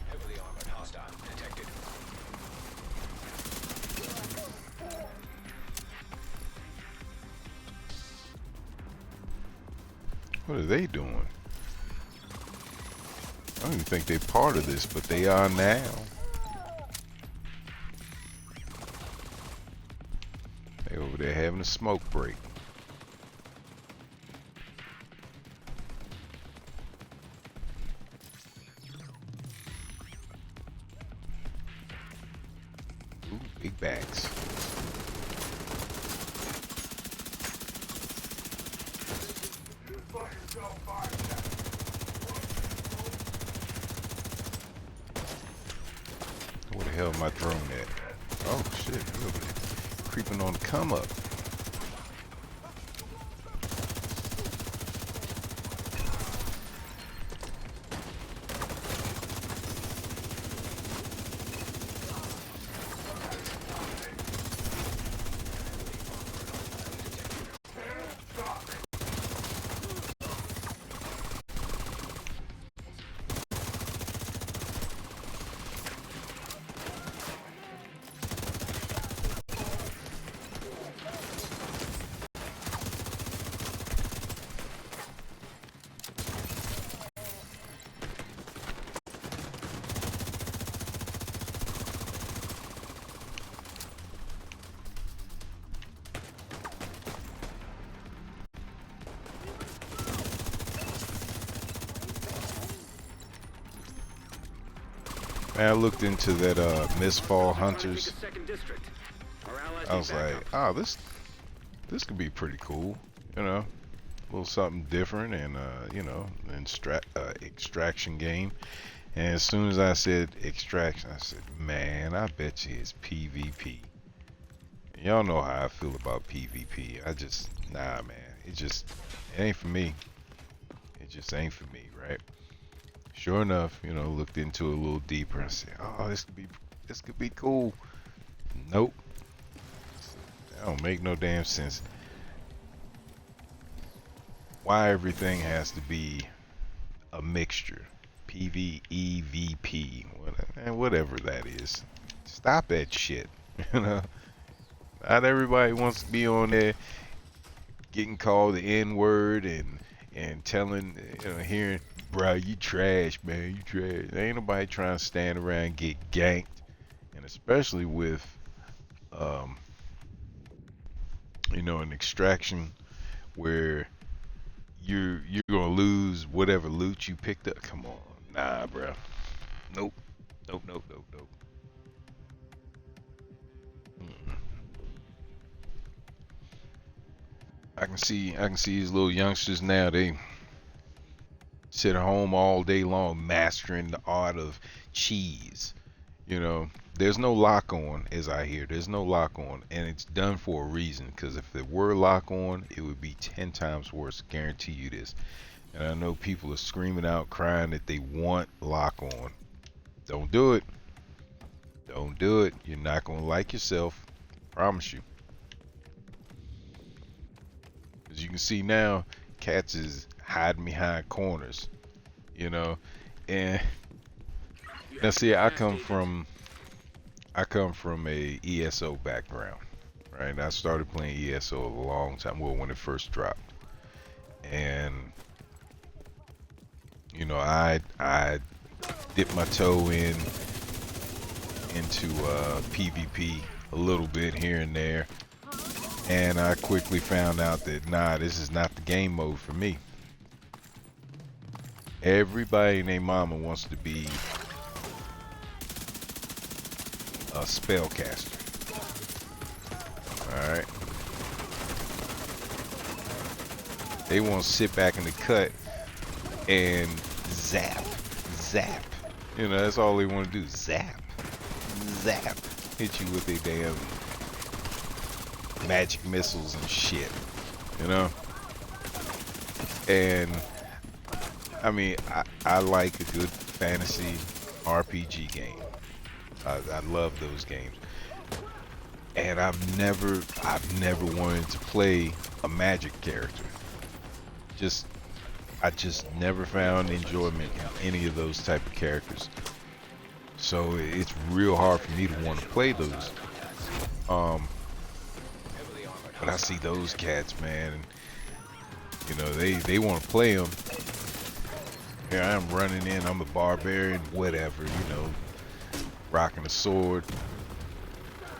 Speaker 4: Heavily armored hostile detected.
Speaker 1: What are they doing? I don't even think they're part of this, but they are now. They over there having a smoke break. Ooh, big bags. Where the hell my drone at? Oh shit, look at it. Creeping on the come up. Man, I looked into that Mistfall Hunters. I was like, oh, this could be pretty cool, you know, a little something different, and you know, extraction game. And as soon as I said extraction, I said, man, I bet you it's PvP. Y'all know how I feel about PvP. Nah, man, it ain't for me. It just ain't for me, right? Sure enough, you know, looked into it a little deeper and said, oh, this could be cool. Nope. That don't make no damn sense. Why everything has to be a mixture? PvEVP, whatever that is. Stop that shit. You know, not everybody wants to be on there getting called the N-word and telling, you know, hearing, bro, you trash, man, you trash. Ain't nobody trying to stand around and get ganked, and especially with, you know, an extraction where you're gonna lose whatever loot you picked up. Come on, nah, bro. Nope, nope, nope, nope, nope. I can see these little youngsters now. They sit at home all day long mastering the art of cheese. You know, there's no lock on, as I hear. There's no lock on, and it's done for a reason. Because if there were lock on, it would be 10 times worse. Guarantee you this. And I know people are screaming out, crying that they want lock on. Don't do it. Don't do it. You're not gonna like yourself. Promise you. As you can see now, cats is hiding behind corners. You know, and now see, I come from a ESO background, right? I started playing ESO a long time, well, when it first dropped, and you know, I dipped my toe into PvP a little bit here and there, and I quickly found out that nah, this is not the game mode for me. Everybody and their mama wants to be a spellcaster. Alright. They want to sit back in the cut and zap. You know, that's all they want to do. Zap. Hit you with their damn magic missiles and shit. You know? And I mean, I like a good fantasy RPG game. I love those games, and I've never wanted to play a magic character. I just never found enjoyment in any of those type of characters. So it's real hard for me to want to play those. But I see those cats, man. You know, they want to play them. Here I am running in. I'm a barbarian, whatever. You know. Rocking a sword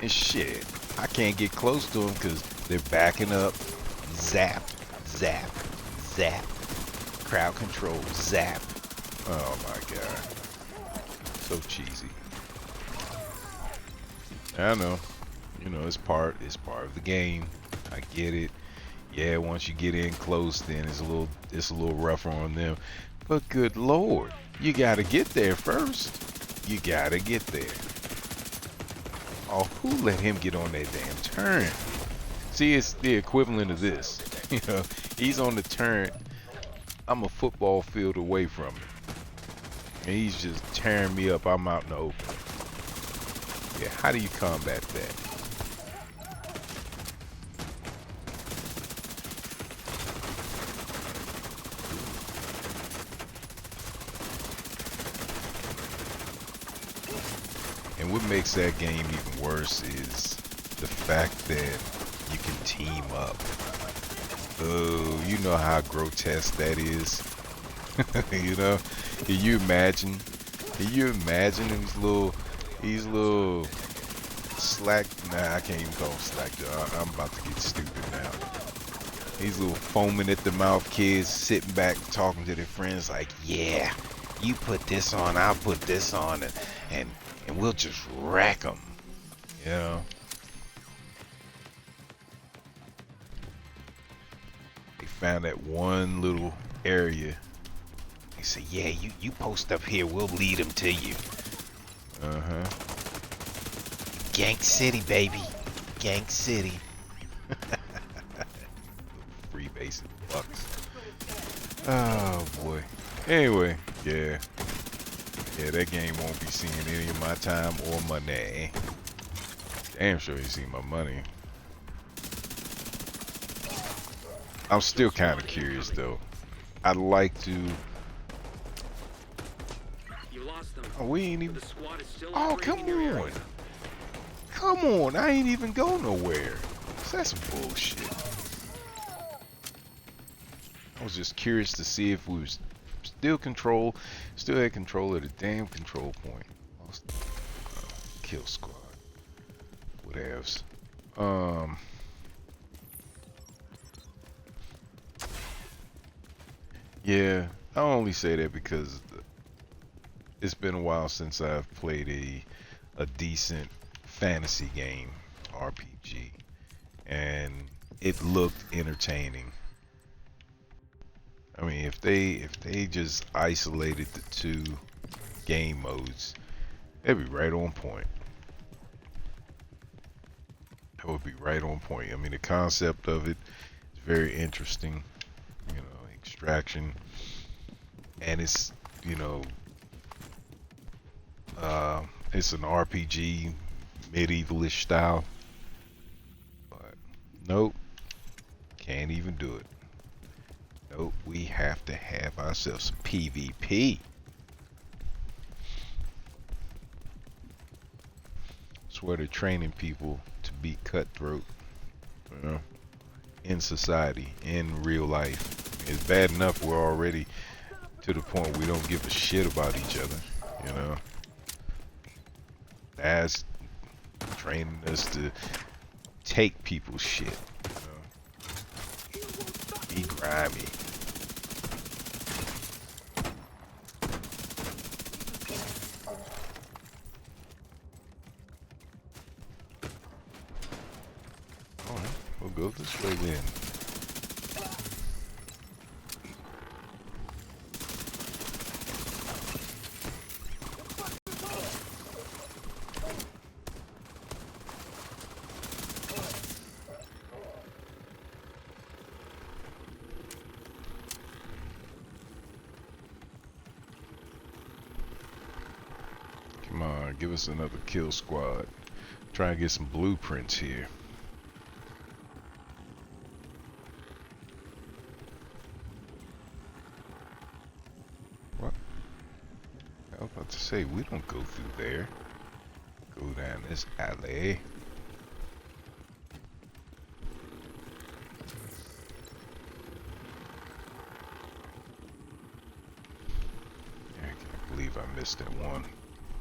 Speaker 1: and shit. I can't get close to them because they're backing up. Zap. Crowd control. Zap. Oh my god. So cheesy. I know. You know, it's part of the game. I get it. Yeah, once you get in close, then it's a little rougher on them. But good lord, you gotta get there first. You gotta get there. Oh, who let him get on that damn turn? See, it's the equivalent of this. You know, he's on the turn. I'm a football field away from him. And he's just tearing me up. I'm out in the open. Yeah, how do you combat that? And what makes that game even worse is the fact that you can team up. Oh, you know how grotesque that is. You know, can you imagine? Can you imagine these little slack? Nah, I can't even call them slack. I'm about to get stupid now. These little foaming at the mouth kids sitting back talking to their friends like, yeah, you put this on, I'll put this on, and we'll just rack them. You know. They found that one little area. They say, yeah, you post up here, we'll lead them to you. Uh-huh. Gank City, baby. Gank City. Free basic bucks. Oh, boy. Anyway, yeah. Yeah, that game won't be seeing any of my time or money. Damn sure you see my money. I'm still kind of curious, though. I'd like to...
Speaker 5: You lost them.
Speaker 1: Oh, we ain't even...
Speaker 5: The squad is still
Speaker 1: Oh,
Speaker 5: operating
Speaker 1: come
Speaker 5: in your
Speaker 1: on.
Speaker 5: area.
Speaker 1: Come on. I ain't even go nowhere. That's bullshit. I was just curious to see if we was still had control of the damn control point. Lost, kill squad. Whatevs. Yeah, I only say that because it's been a while since I've played a decent fantasy game RPG, and it looked entertaining. I mean, if they just isolated the two game modes, that'd be right on point. That would be right on point. I mean, the concept of it is very interesting. You know, extraction, and it's, you know, it's an RPG, medievalish style. But nope, can't even do it. Nope, we have to have ourselves some PvP. Swear they're training people to be cutthroat, you know, in society, in real life. It's bad enough we're already to the point we don't give a shit about each other, you know. That's training us to take people's shit, you know. Be grimy. Alright, we'll go this way then. Come on, give us another kill squad. Try and get some blueprints here. What? I was about to say, we don't go through there. Go down this alley. I can't believe I missed that one.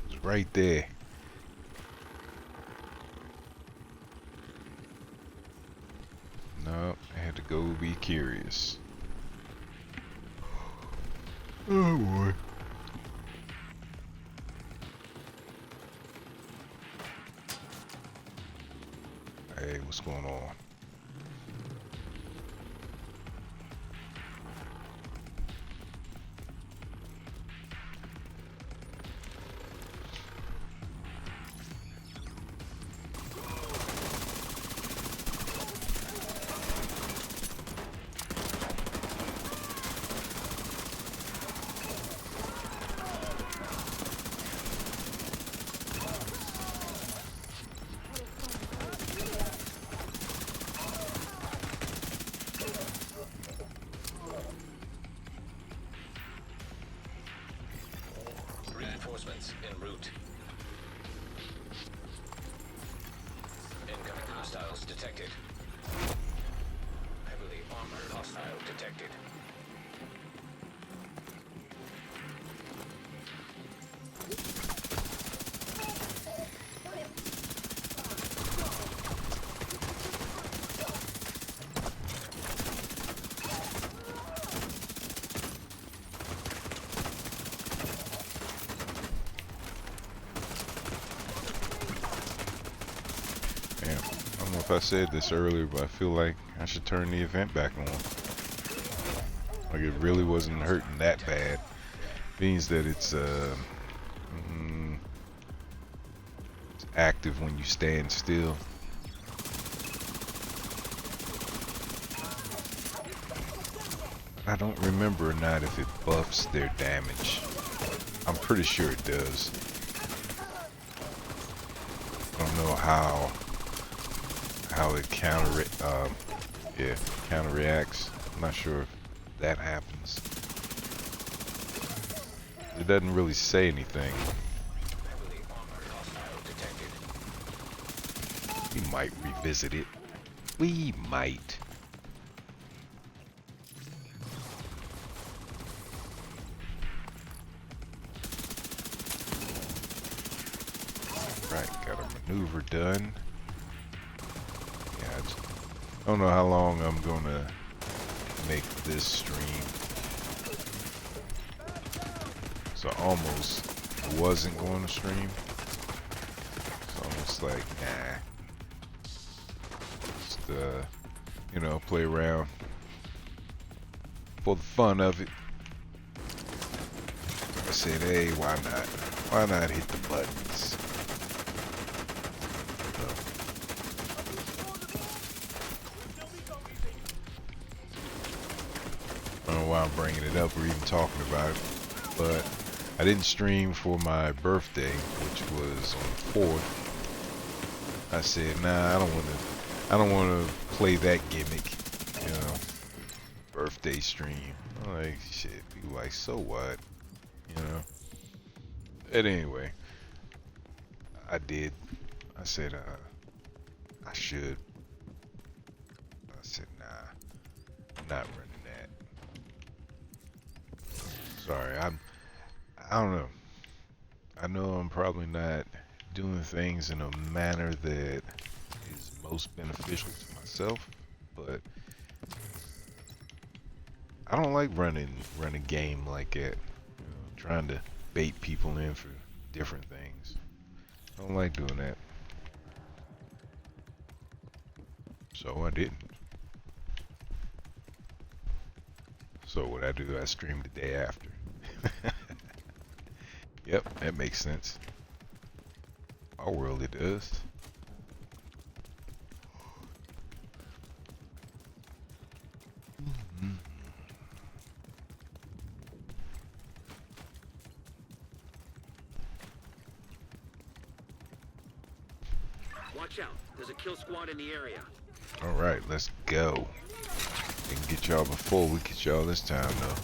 Speaker 1: It's right there. No, I had to go be curious. Oh boy. Hey, what's going on?
Speaker 4: en route. Incoming hostiles detected. Heavily armored hostile detected.
Speaker 1: Damn. I don't know if I said this earlier, but I feel like I should turn the event back on. Like it really wasn't hurting that bad. Means that it's it's active when you stand still. I don't remember or not if it buffs their damage. I'm pretty sure it does. I don't know how it counter reacts. I'm not sure if that happens. It doesn't really say anything.
Speaker 4: Heavily armored hostile detected.
Speaker 1: We might revisit it. We might. Right, got a maneuver done. Yeah, I don't know how long I'm gonna make this stream. So almost wasn't going to stream. It's almost like, nah. Just, you know, play around for the fun of it. I said, hey, why not? Why not hit the buttons? I don't know why I'm bringing it up or even talking about it, but I didn't stream for my birthday, which was on the 4th. I said, nah, I don't want to play that gimmick, you know, birthday stream. I'm like, shit, people like, so what, you know? But anyway, I did. I said, I should. I said, nah, I'm not running that. Sorry, I don't know. I know I'm probably not doing things in a manner that is most beneficial to myself, but I don't like running a game like that. You know, trying to bait people in for different things. I don't like doing that. So I didn't. So what I do, I stream the day after. Yep, that makes sense. Our world it does.
Speaker 5: Watch out. There's a kill squad in the area.
Speaker 1: Alright, let's go. We can get y'all before we get y'all this time though.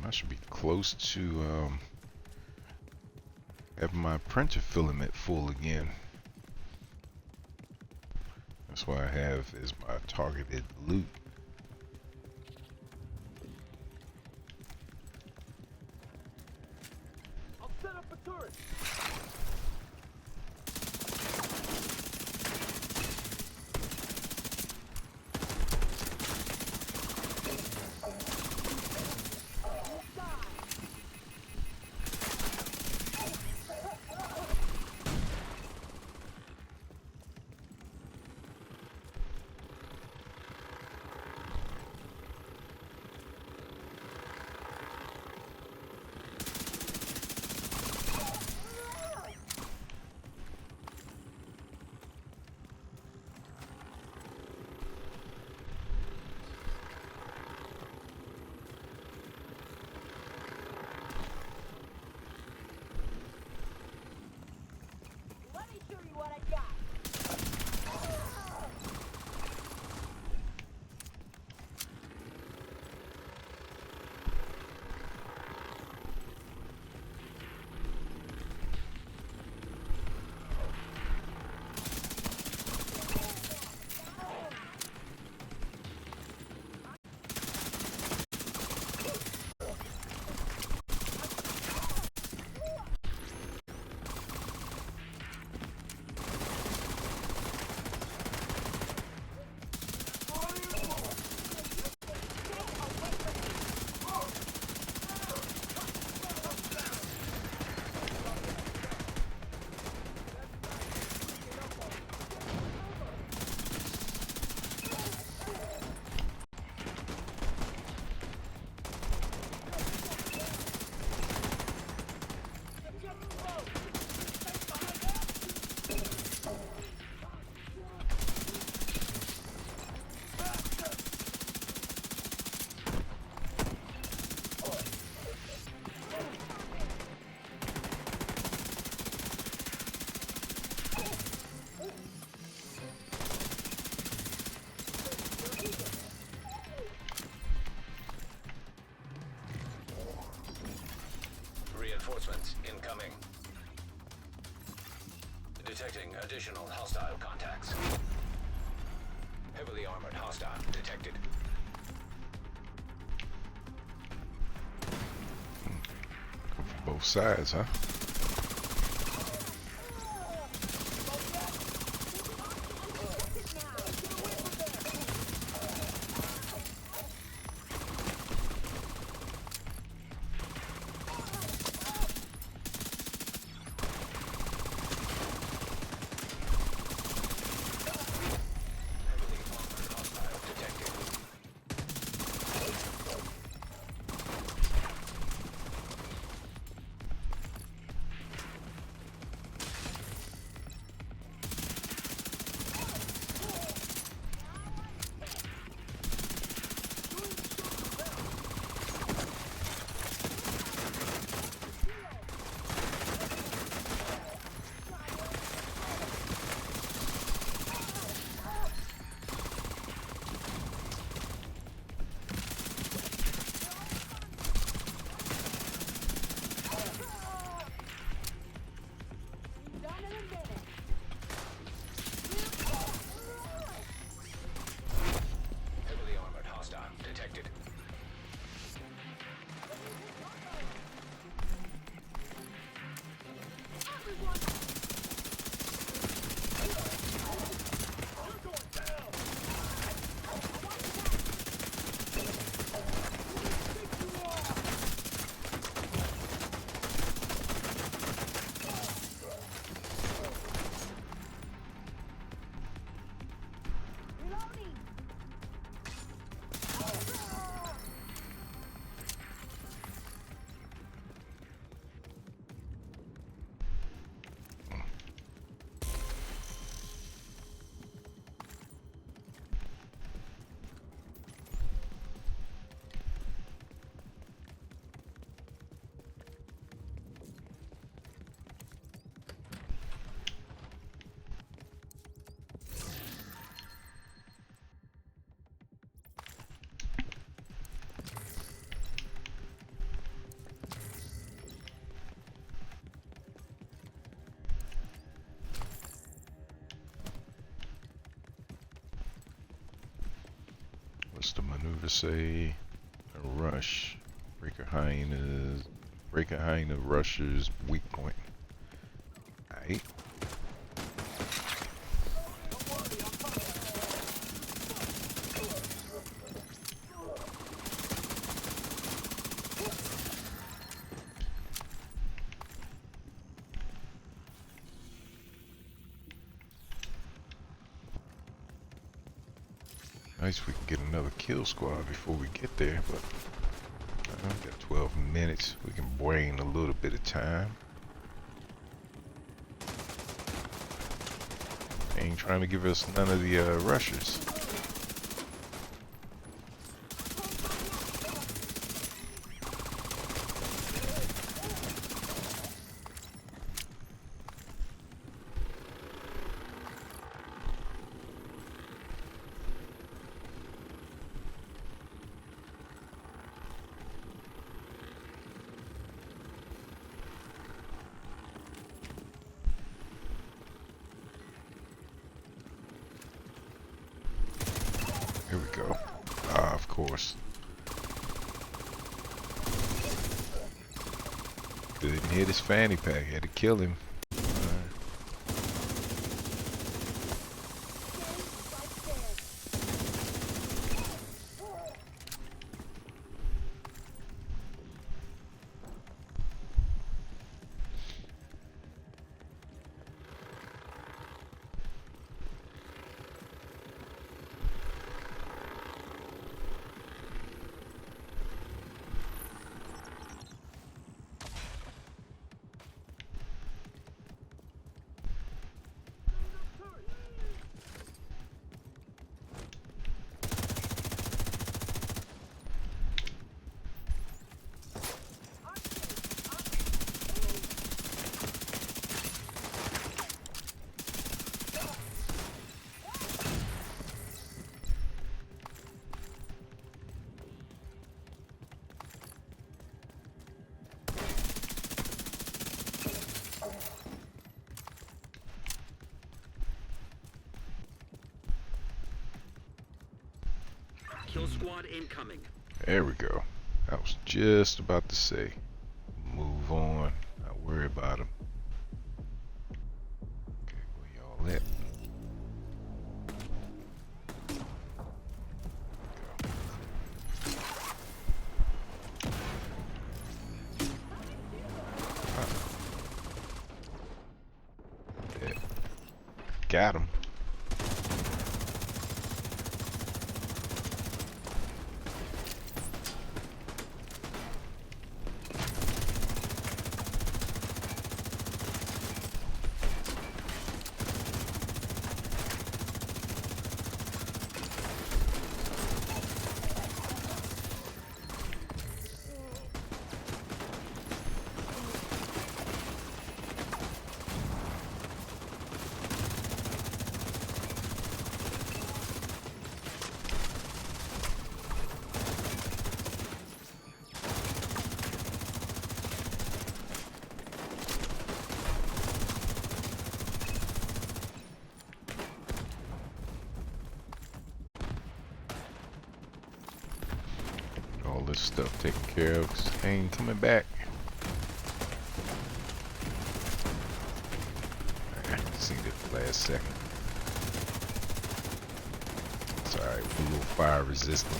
Speaker 1: I should be close to having my printer filament full again. That's what I have as my targeted loot.
Speaker 2: I'll set up a turret.
Speaker 6: Let me show you what I got.
Speaker 4: Reinforcements incoming. Detecting additional hostile contacts. Heavily armored hostile detected.
Speaker 1: Both sides, huh? What's the maneuver say? A rush. Breaker hyena rusher's weak point. Alright. Nice, we can get another kill squad before we get there, but we got 12 minutes. We can brain a little bit of time. Ain't trying to give us none of the rushers. Here we go. Ah, of course. Couldn't hit his fanny pack. Had to kill him.
Speaker 5: Kill squad incoming.
Speaker 1: There we go. I was just about to say, move on. Not worry about him. Okay, where y'all at? Yeah. Got him. All this stuff taken care of, 'cause I ain't coming back. I seen it the last second. It's alright, we're a little fire resistant.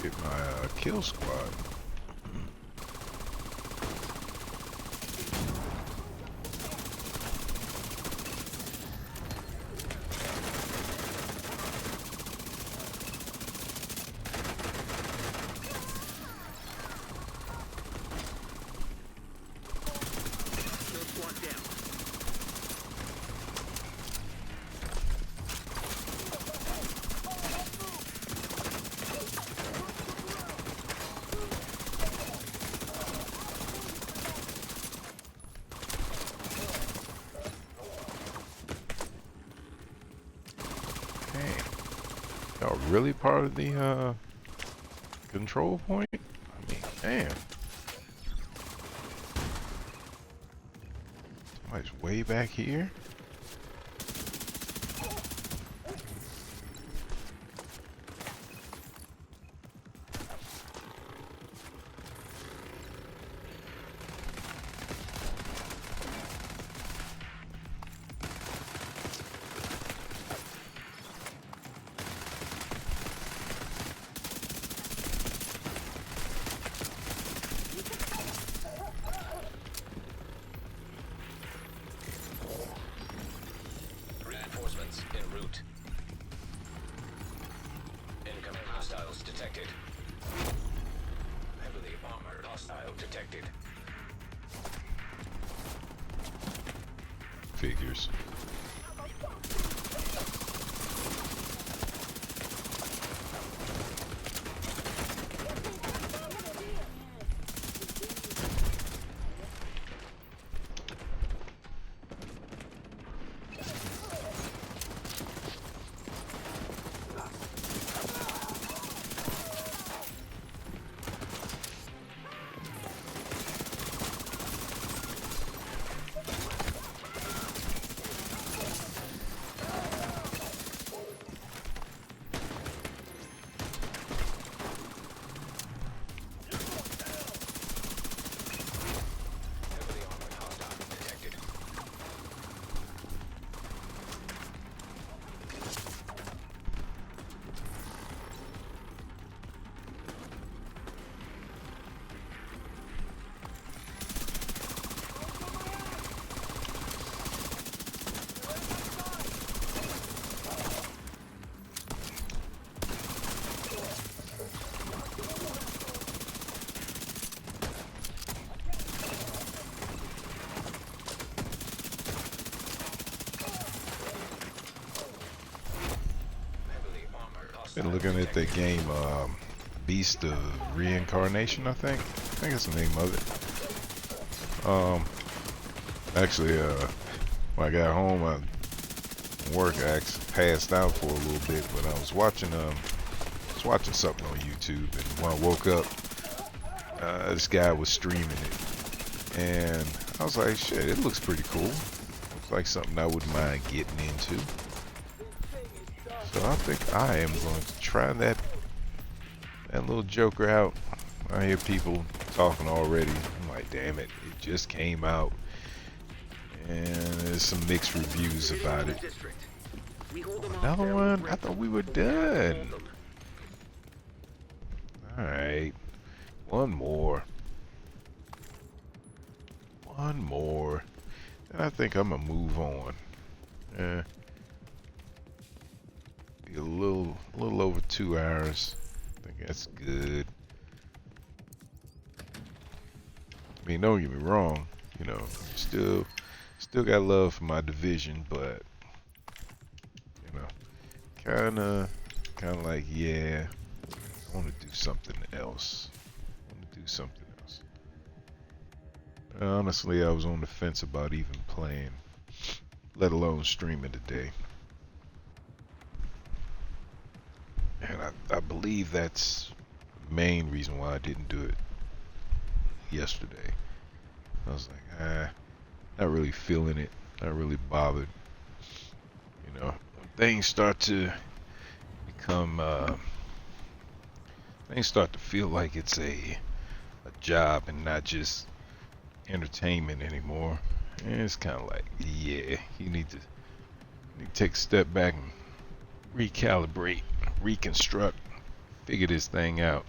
Speaker 1: Get my kill squad. Y'all really part of the control point? I mean, damn. Somebody's way back here.
Speaker 4: Reinforcements en route. Incoming hostiles detected. Heavily armored hostile detected.
Speaker 1: Figures.
Speaker 4: Heavily armored hostile detected. Heavily armored hostile
Speaker 1: Been looking at that
Speaker 4: detected.
Speaker 1: game, Beast of Reincarnation, I think. I think that's the name of it. Actually, when I got home, I passed out for a little bit, but I was watching something on YouTube, and when I woke up, this guy was streaming it, and I was like, shit, it looks pretty cool. Looks like something I wouldn't mind getting into. So I think I am going to try that little joker out. I hear people talking already. I'm like, damn it, it just came out. And there's some mixed reviews about it.
Speaker 5: District. We hold them off
Speaker 1: Another
Speaker 5: there,
Speaker 1: one?
Speaker 5: we'll
Speaker 1: I
Speaker 5: break
Speaker 1: thought
Speaker 5: them.
Speaker 1: we were
Speaker 5: But we have to
Speaker 1: done.
Speaker 5: hold them.
Speaker 1: Alright. One more. One more. And I think I'm gonna move on. Be a little over 2 hours. I think that's good. I mean, don't get me wrong. You know, still got love for my division, but you know, kind of like, yeah, I want to do something else. I want to do something else. Honestly, I was on the fence about even playing, let alone streaming today. And I believe that's the main reason why I didn't do it yesterday. I was like, not really feeling it, not really bothered. You know, when things start to become, things start to feel like it's a job and not just entertainment anymore. And it's kind of like, yeah, you need to take a step back and recalibrate, reconstruct, figure this thing out.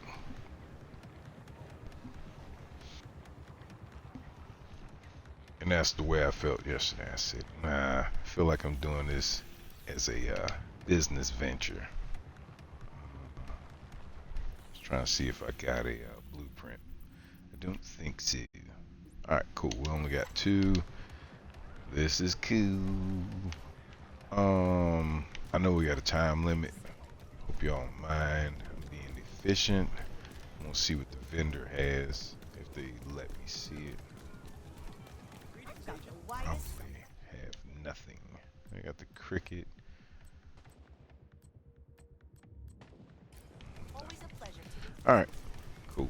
Speaker 1: And that's the way I felt yesterday. I said, nah, I feel like I'm doing this as a business venture. Just trying to see if I got a blueprint. I don't think so. Alright, cool. We only got 2. This is cool. I know we got a time limit. Hope y'all don't mind. I'm being efficient. I want to see what the vendor has, if they let me see it. Probably have nothing. I got the cricket. All right, cool.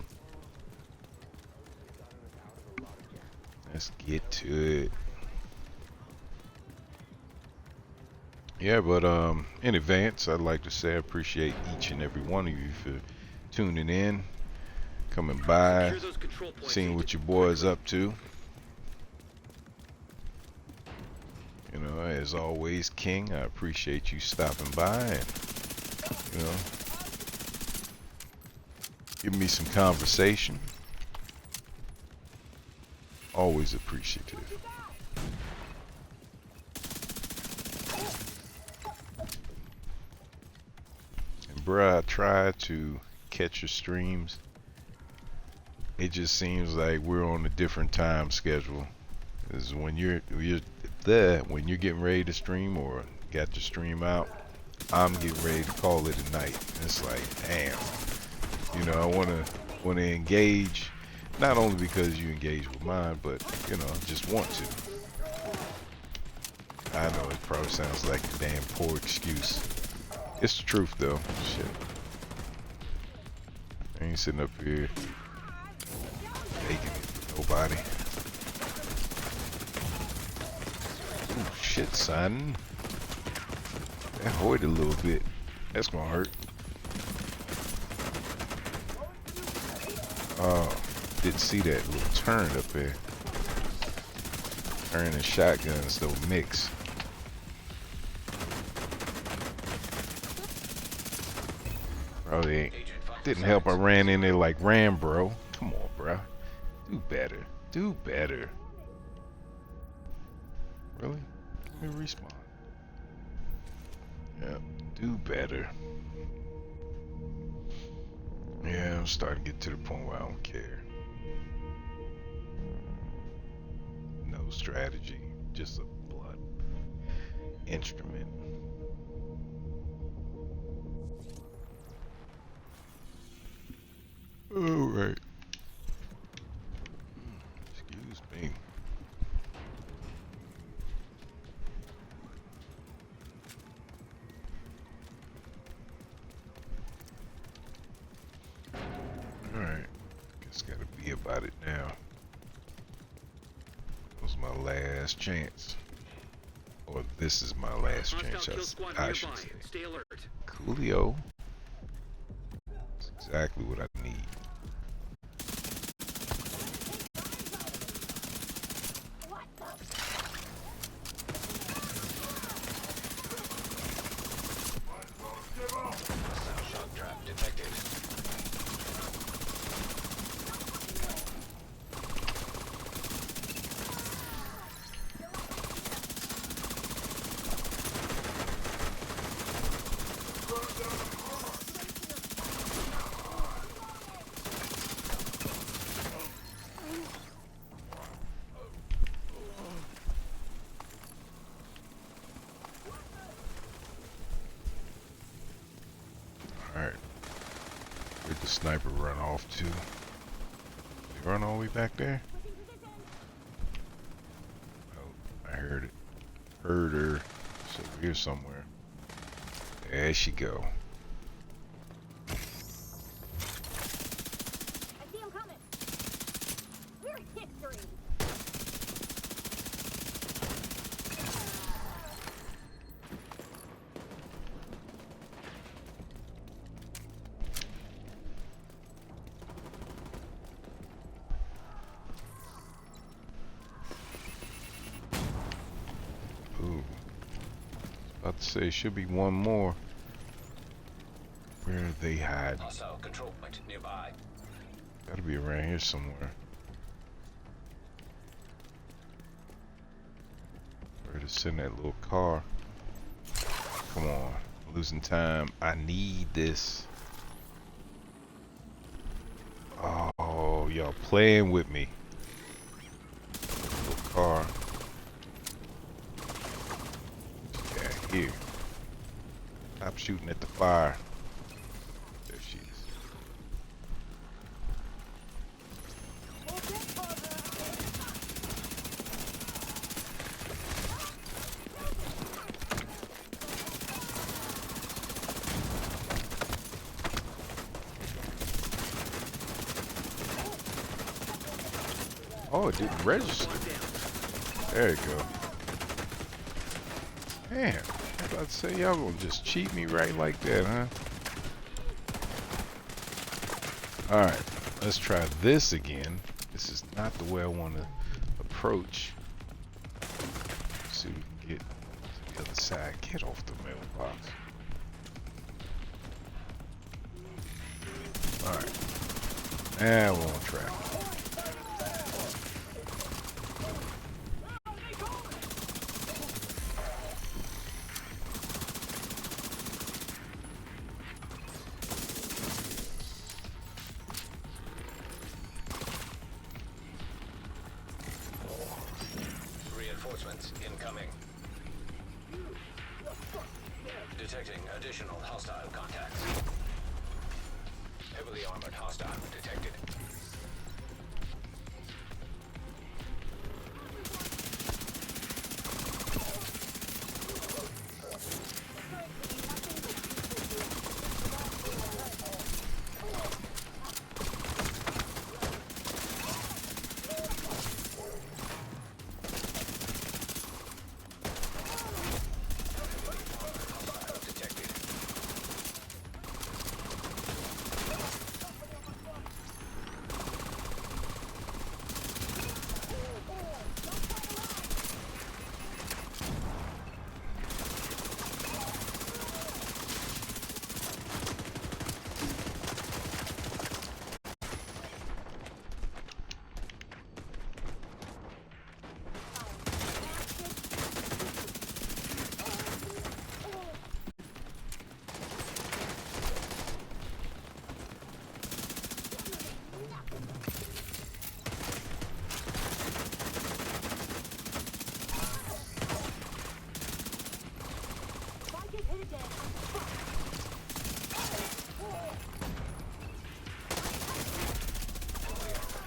Speaker 1: Let's get to it. Yeah, but in advance, I'd like to say I appreciate each and every one of you for tuning in, coming by,
Speaker 5: Secure those control points,
Speaker 1: seeing what
Speaker 5: Agent.
Speaker 1: your boy's up to. You know, as always, King, I appreciate you stopping by and, you know, giving me some conversation. Always appreciative. And bruh, I try to catch your streams. It just seems like we're on a different time schedule. Is when you're there, when you're getting ready to stream or got your stream out, I'm getting ready to call it a night. It's like, damn. You know, I wanna engage, not only because you engage with mine, but you know, just want to. I know it probably sounds like a damn poor excuse. It's the truth though. Shit. I ain't sitting up here making it for nobody. Ooh, shit, son. That hoyed a little bit. That's gonna hurt. Oh, didn't see that little turn up there. Turn and shotguns don't mix. Probably ain't. Didn't help I ran in there like Ram, bro. Come on, bro. Do better. Do better. Really? Let me respawn. Yeah, do better. Yeah, I'm starting to get to the point where I don't care. No strategy, just a blood instrument. Alright. Excuse me. Alright. Guess gotta be about it now. This was my last chance. Or this is my last
Speaker 5: Hostile
Speaker 1: chance,
Speaker 5: kill squad
Speaker 1: I
Speaker 5: nearby.
Speaker 1: should say.
Speaker 5: Stay alert.
Speaker 1: Coolio. That's exactly what I need.
Speaker 4: Shock trap detected.
Speaker 1: Alright. Where'd the sniper run off to? Did he run all the way back there? Oh, I heard it. Heard her. It's over here somewhere. There she go.
Speaker 6: I see him coming. We're in history.
Speaker 1: Ooh. About to say, should be one more. Where are they hiding?
Speaker 4: Hostile control point nearby.
Speaker 1: Gotta be around here somewhere. Where to send that little car? Come on. Losing time. I need this. Oh, y'all playing with me. Little car. Yeah, here. Stop shooting at the fire. There she is. Oh, it didn't register.
Speaker 5: Squad down.
Speaker 1: There you go. Man, I was about to say, y'all gonna just cheat me right like that, huh? Alright, let's try this again. This is not the way I want to approach. Let's see if we can get to the other side. Get off the mailbox. Alright. Now we're on track.
Speaker 4: Reinforcements incoming. Detecting additional hostile contacts. Heavily armored hostile detected.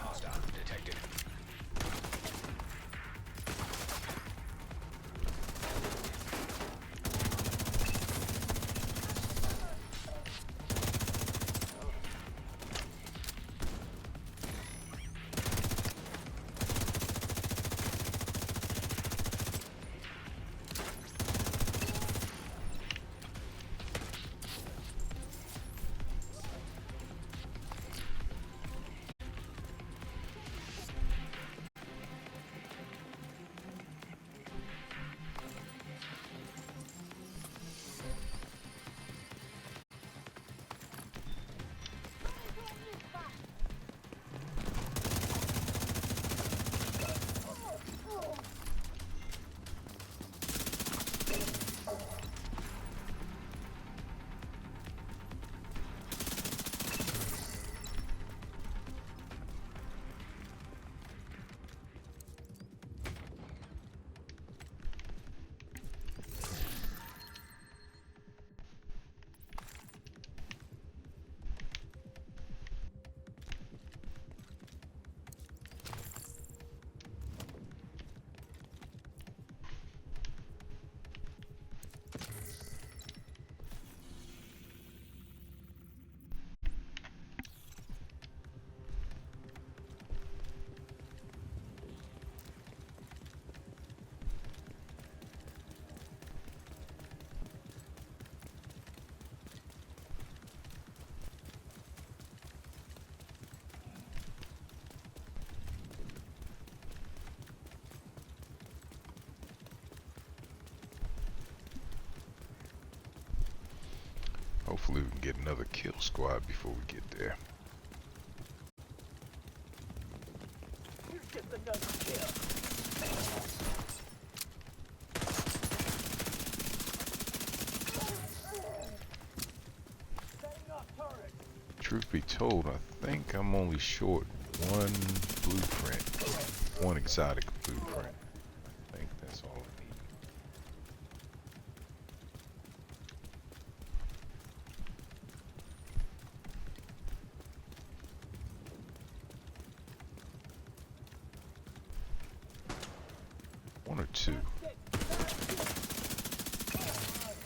Speaker 4: Hostile detected.
Speaker 1: Hopefully we can get another kill squad before we get there. Truth be told, I think I'm only short one blueprint, one exotic blueprint. I think that's all I need. One or two.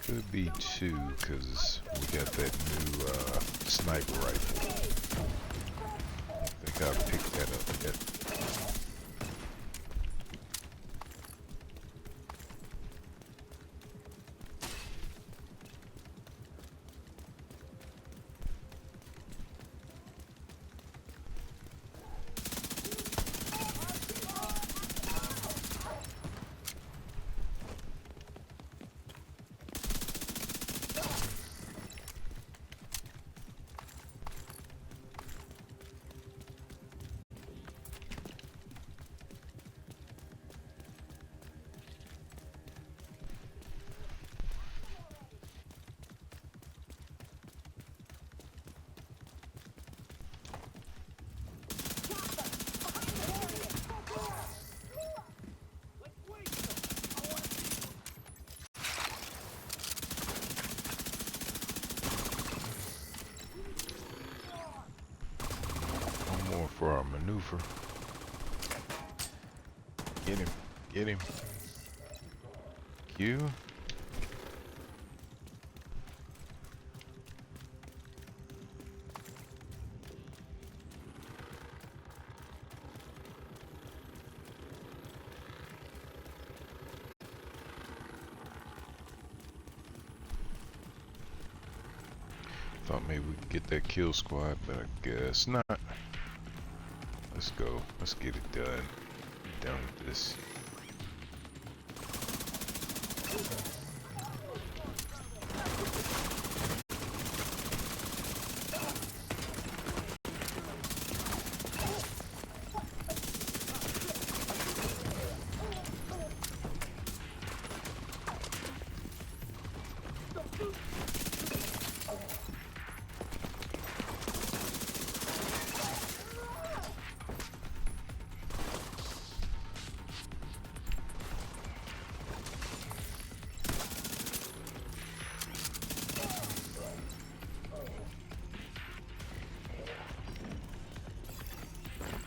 Speaker 1: Could be two, because we got that new sniper rifle. I think I'll pick that up yet. roofer. Get him. Get him. Q. Thought maybe we could get that kill squad, but I guess not. Let's go. Let's get it done. Be done with this.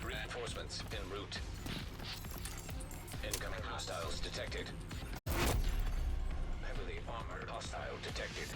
Speaker 4: Reinforcements en route. Incoming hostiles detected. Heavily armored hostile detected.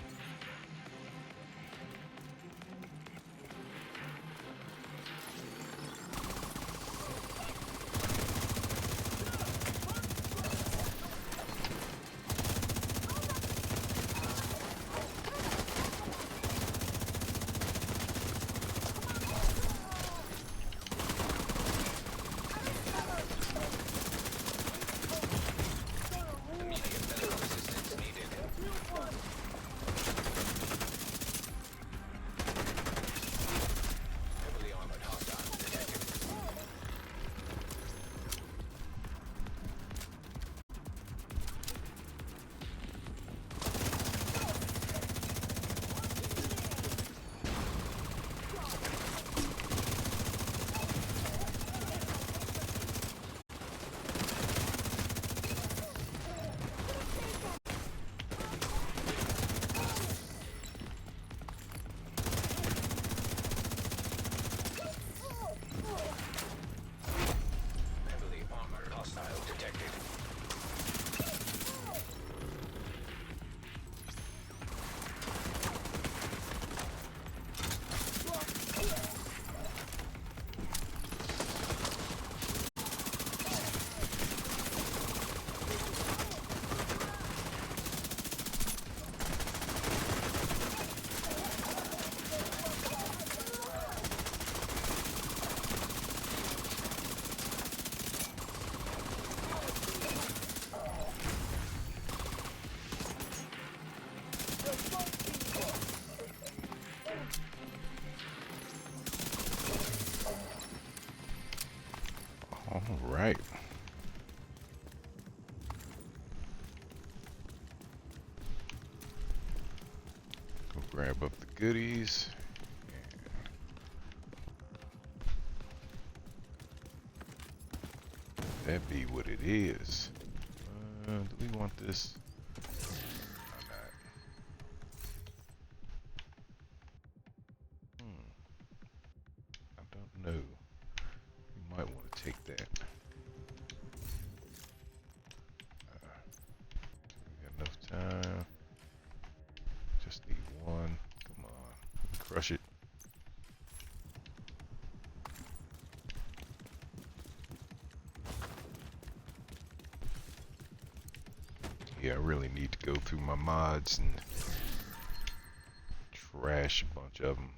Speaker 4: Immediate medical assistance needed. Heavily armored hostile detected. Heavily armored hostile detected.
Speaker 1: All right. Go grab up the goodies. That be what it is. Do we want this? Or not? I don't know. We might want to take that. We got enough time. Just need one. Come on. Crush it. Yeah, I really need to go through my mods and trash a bunch of them.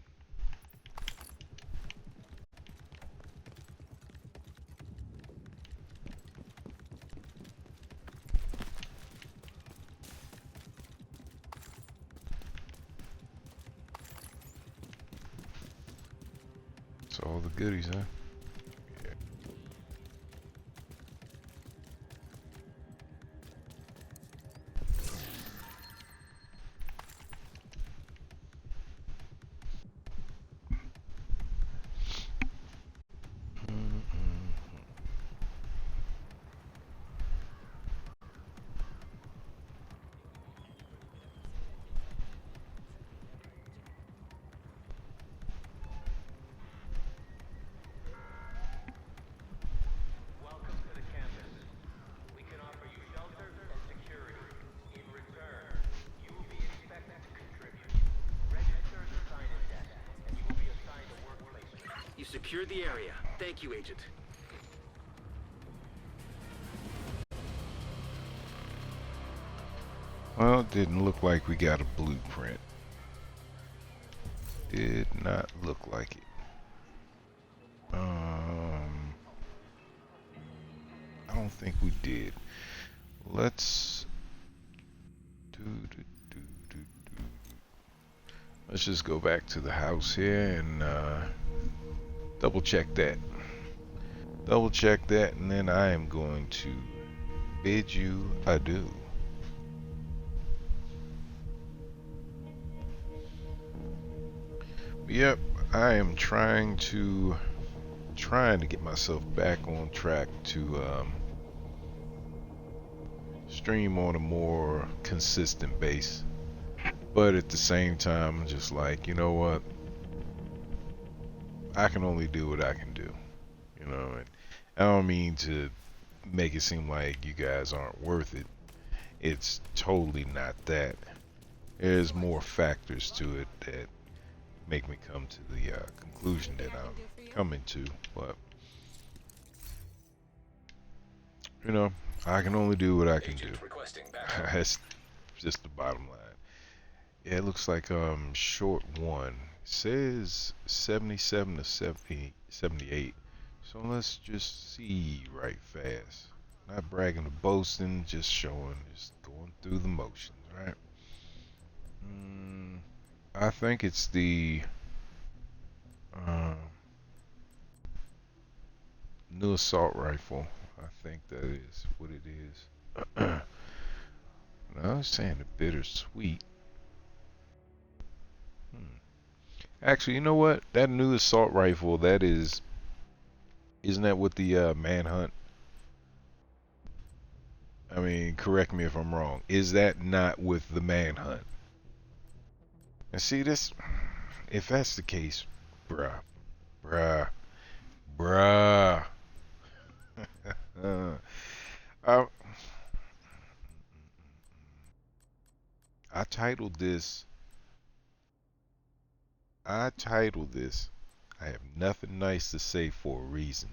Speaker 1: That's all the goodies, huh? Yeah.
Speaker 5: Secure the area. Thank you, Agent.
Speaker 1: Well, it didn't look like we got a blueprint. Did not look like it. I don't think we did. Let's let's just go back to the house here and double check that. Double check that, and then I am going to bid you adieu. Yep, I am trying to get myself back on track to stream on a more consistent base. But at the same time, just like, you know what? I can only do what I can do. You know, and I don't mean to make it seem like you guys aren't worth it. It's totally not that. There's more factors to it that make me come to the conclusion that I'm coming to. But, you know, I can only do what I can do.
Speaker 4: Agent requesting backup.
Speaker 1: That's just the bottom line. Yeah, it looks like short one. It says 77 to 70, 78. So let's just see right fast. Not bragging or boasting, just showing, just going through the motions, right? I think it's the new assault rifle. I think that is what it is. No, I was saying the bittersweet. Actually, you know what? That new assault rifle, that is, isn't that what the manhunt? I mean, correct me if I'm wrong. Is that not with the manhunt? And see this, if that's the case, bruh, bruh, bruh. I, I titled this. I titled this. I have nothing nice to say for a reason,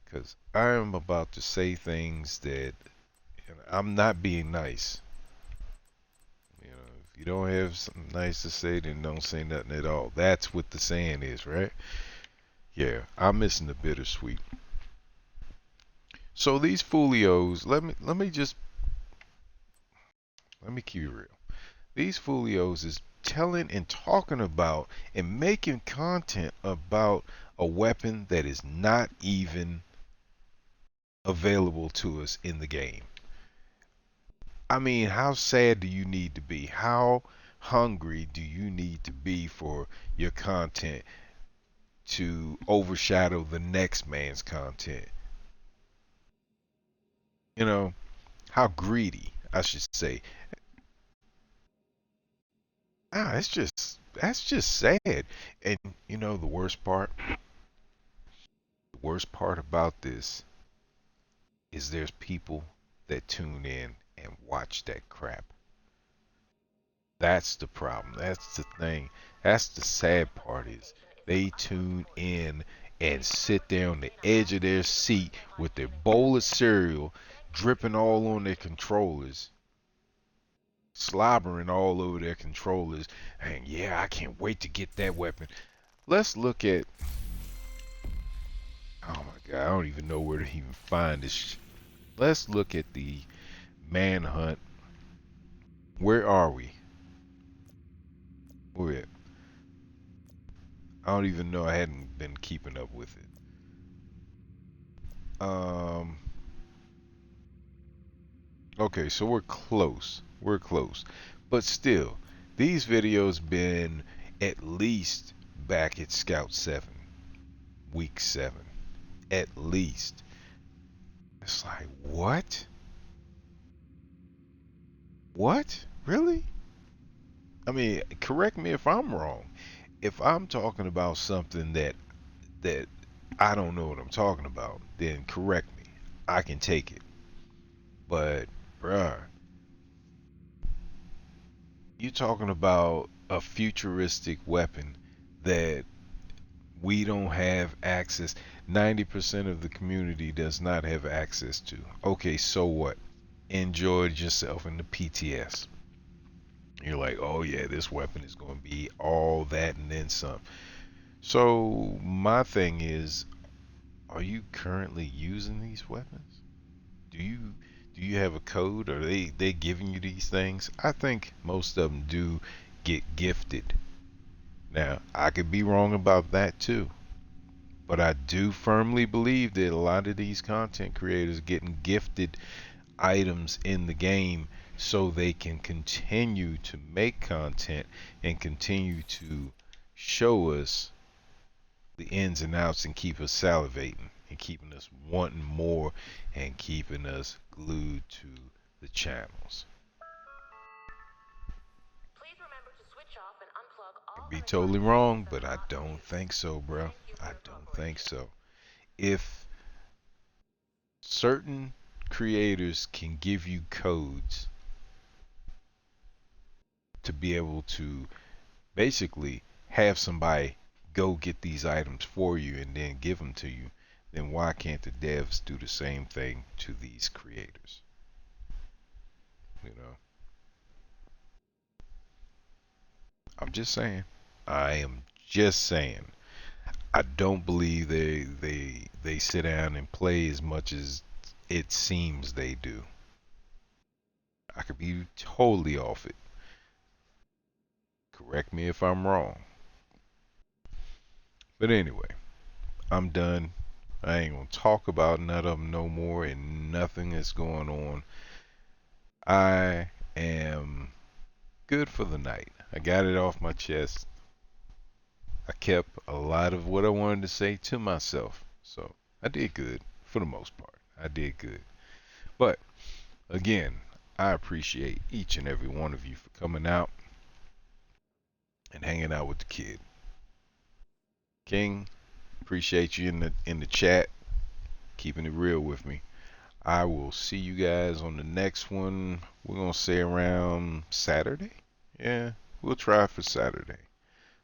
Speaker 1: because I am about to say things that, and I'm not being nice. You know, if you don't have something nice to say, then don't say nothing at all. That's what the saying is, right? Yeah, I'm missing the bittersweet. So these folios, let me keep it real. These folios is telling and talking about and making content about a weapon that is not even available to us in the game. I mean, how sad do you need to be? How hungry do you need to be for your content to overshadow the next man's content? You know, how greedy, I should say. That's just sad. And you know the worst part about this is there's people that tune in and watch that crap. That's the problem. That's the thing. That's the sad part is they tune in and sit there on the edge of their seat with their bowl of cereal dripping all on their controllers, slobbering all over their controllers, and yeah, I can't wait to get that weapon. Let's look at, oh my god, I don't even know where to even find this. Let's look at the manhunt. Where are we? Where at? I don't even know. I hadn't been keeping up with it. Okay, so we're close. We're close. But still, these videos been at least back at Scout 7, week 7. At least. It's like, what? What? Really? I mean, correct me if I'm wrong. If I'm talking about something that I don't know what I'm talking about, then correct me. I can take it. But, bruh, you talking about a futuristic weapon that we don't have access. 90% of the community does not have access to. Okay, so what? Enjoyed yourself in the PTS. You're like, oh yeah, this weapon is going to be all that and then some. So my thing is, are you currently using these weapons? Do you have a code? Are they giving you these things? I think most of them do get gifted. Now, I could be wrong about that too, but I do firmly believe that a lot of these content creators getting gifted items in the game so they can continue to make content and continue to show us the ins and outs and keep us salivating and keeping us wanting more and keeping us glued to the channels.
Speaker 6: Please remember to switch off and unplug all
Speaker 1: Could be totally
Speaker 6: electronic
Speaker 1: wrong,
Speaker 6: devices
Speaker 1: but
Speaker 6: that are
Speaker 1: I
Speaker 6: not in
Speaker 1: don't
Speaker 6: use.
Speaker 1: think so, bro.
Speaker 6: Thank you for
Speaker 1: I
Speaker 6: your
Speaker 1: don't think
Speaker 6: cooperation.
Speaker 1: so. If certain creators can give you codes to be able to basically have somebody go get these items for you and then give them to you, then why can't the devs do the same thing to these creators? You know, I'm just saying. I am just saying. I don't believe they sit down and play as much as it seems they do. I could be totally off it. Correct me if I'm wrong. But anyway, I'm done. I ain't gonna talk about none of them no more, and nothing is going on. I am good for the night. I got it off my chest. I kept a lot of what I wanted to say to myself. So I did good for the most part. I did good. But again, I appreciate each and every one of you for coming out and hanging out with the kid. King, appreciate you in the chat, keeping it real with me. I will see you guys on the next one. We're gonna say around Saturday. Yeah, we'll try for Saturday.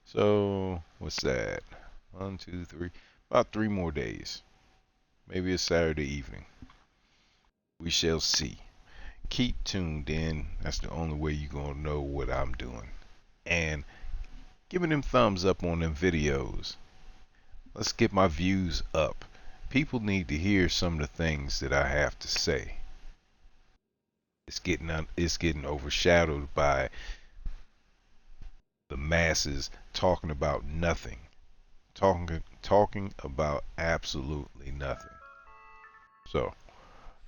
Speaker 1: So what's that? 1, 2, 3. About 3 more days. Maybe a Saturday evening. We shall see. Keep tuned in. That's the only way you're gonna know what I'm doing. And giving them thumbs up on them videos. Let's get my views up. People need to hear some of the things that I have to say. It's getting overshadowed by the masses talking about nothing. Talking about absolutely nothing. So,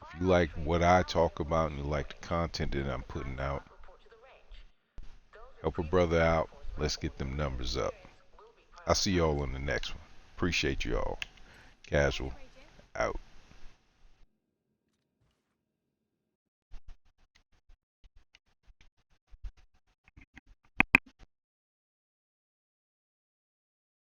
Speaker 1: if you like what I talk about and you like the content that I'm putting out, help a brother out. Let's get them numbers up. I'll see y'all on the next one. Appreciate you all. Casual
Speaker 3: Right, Jim?
Speaker 1: out.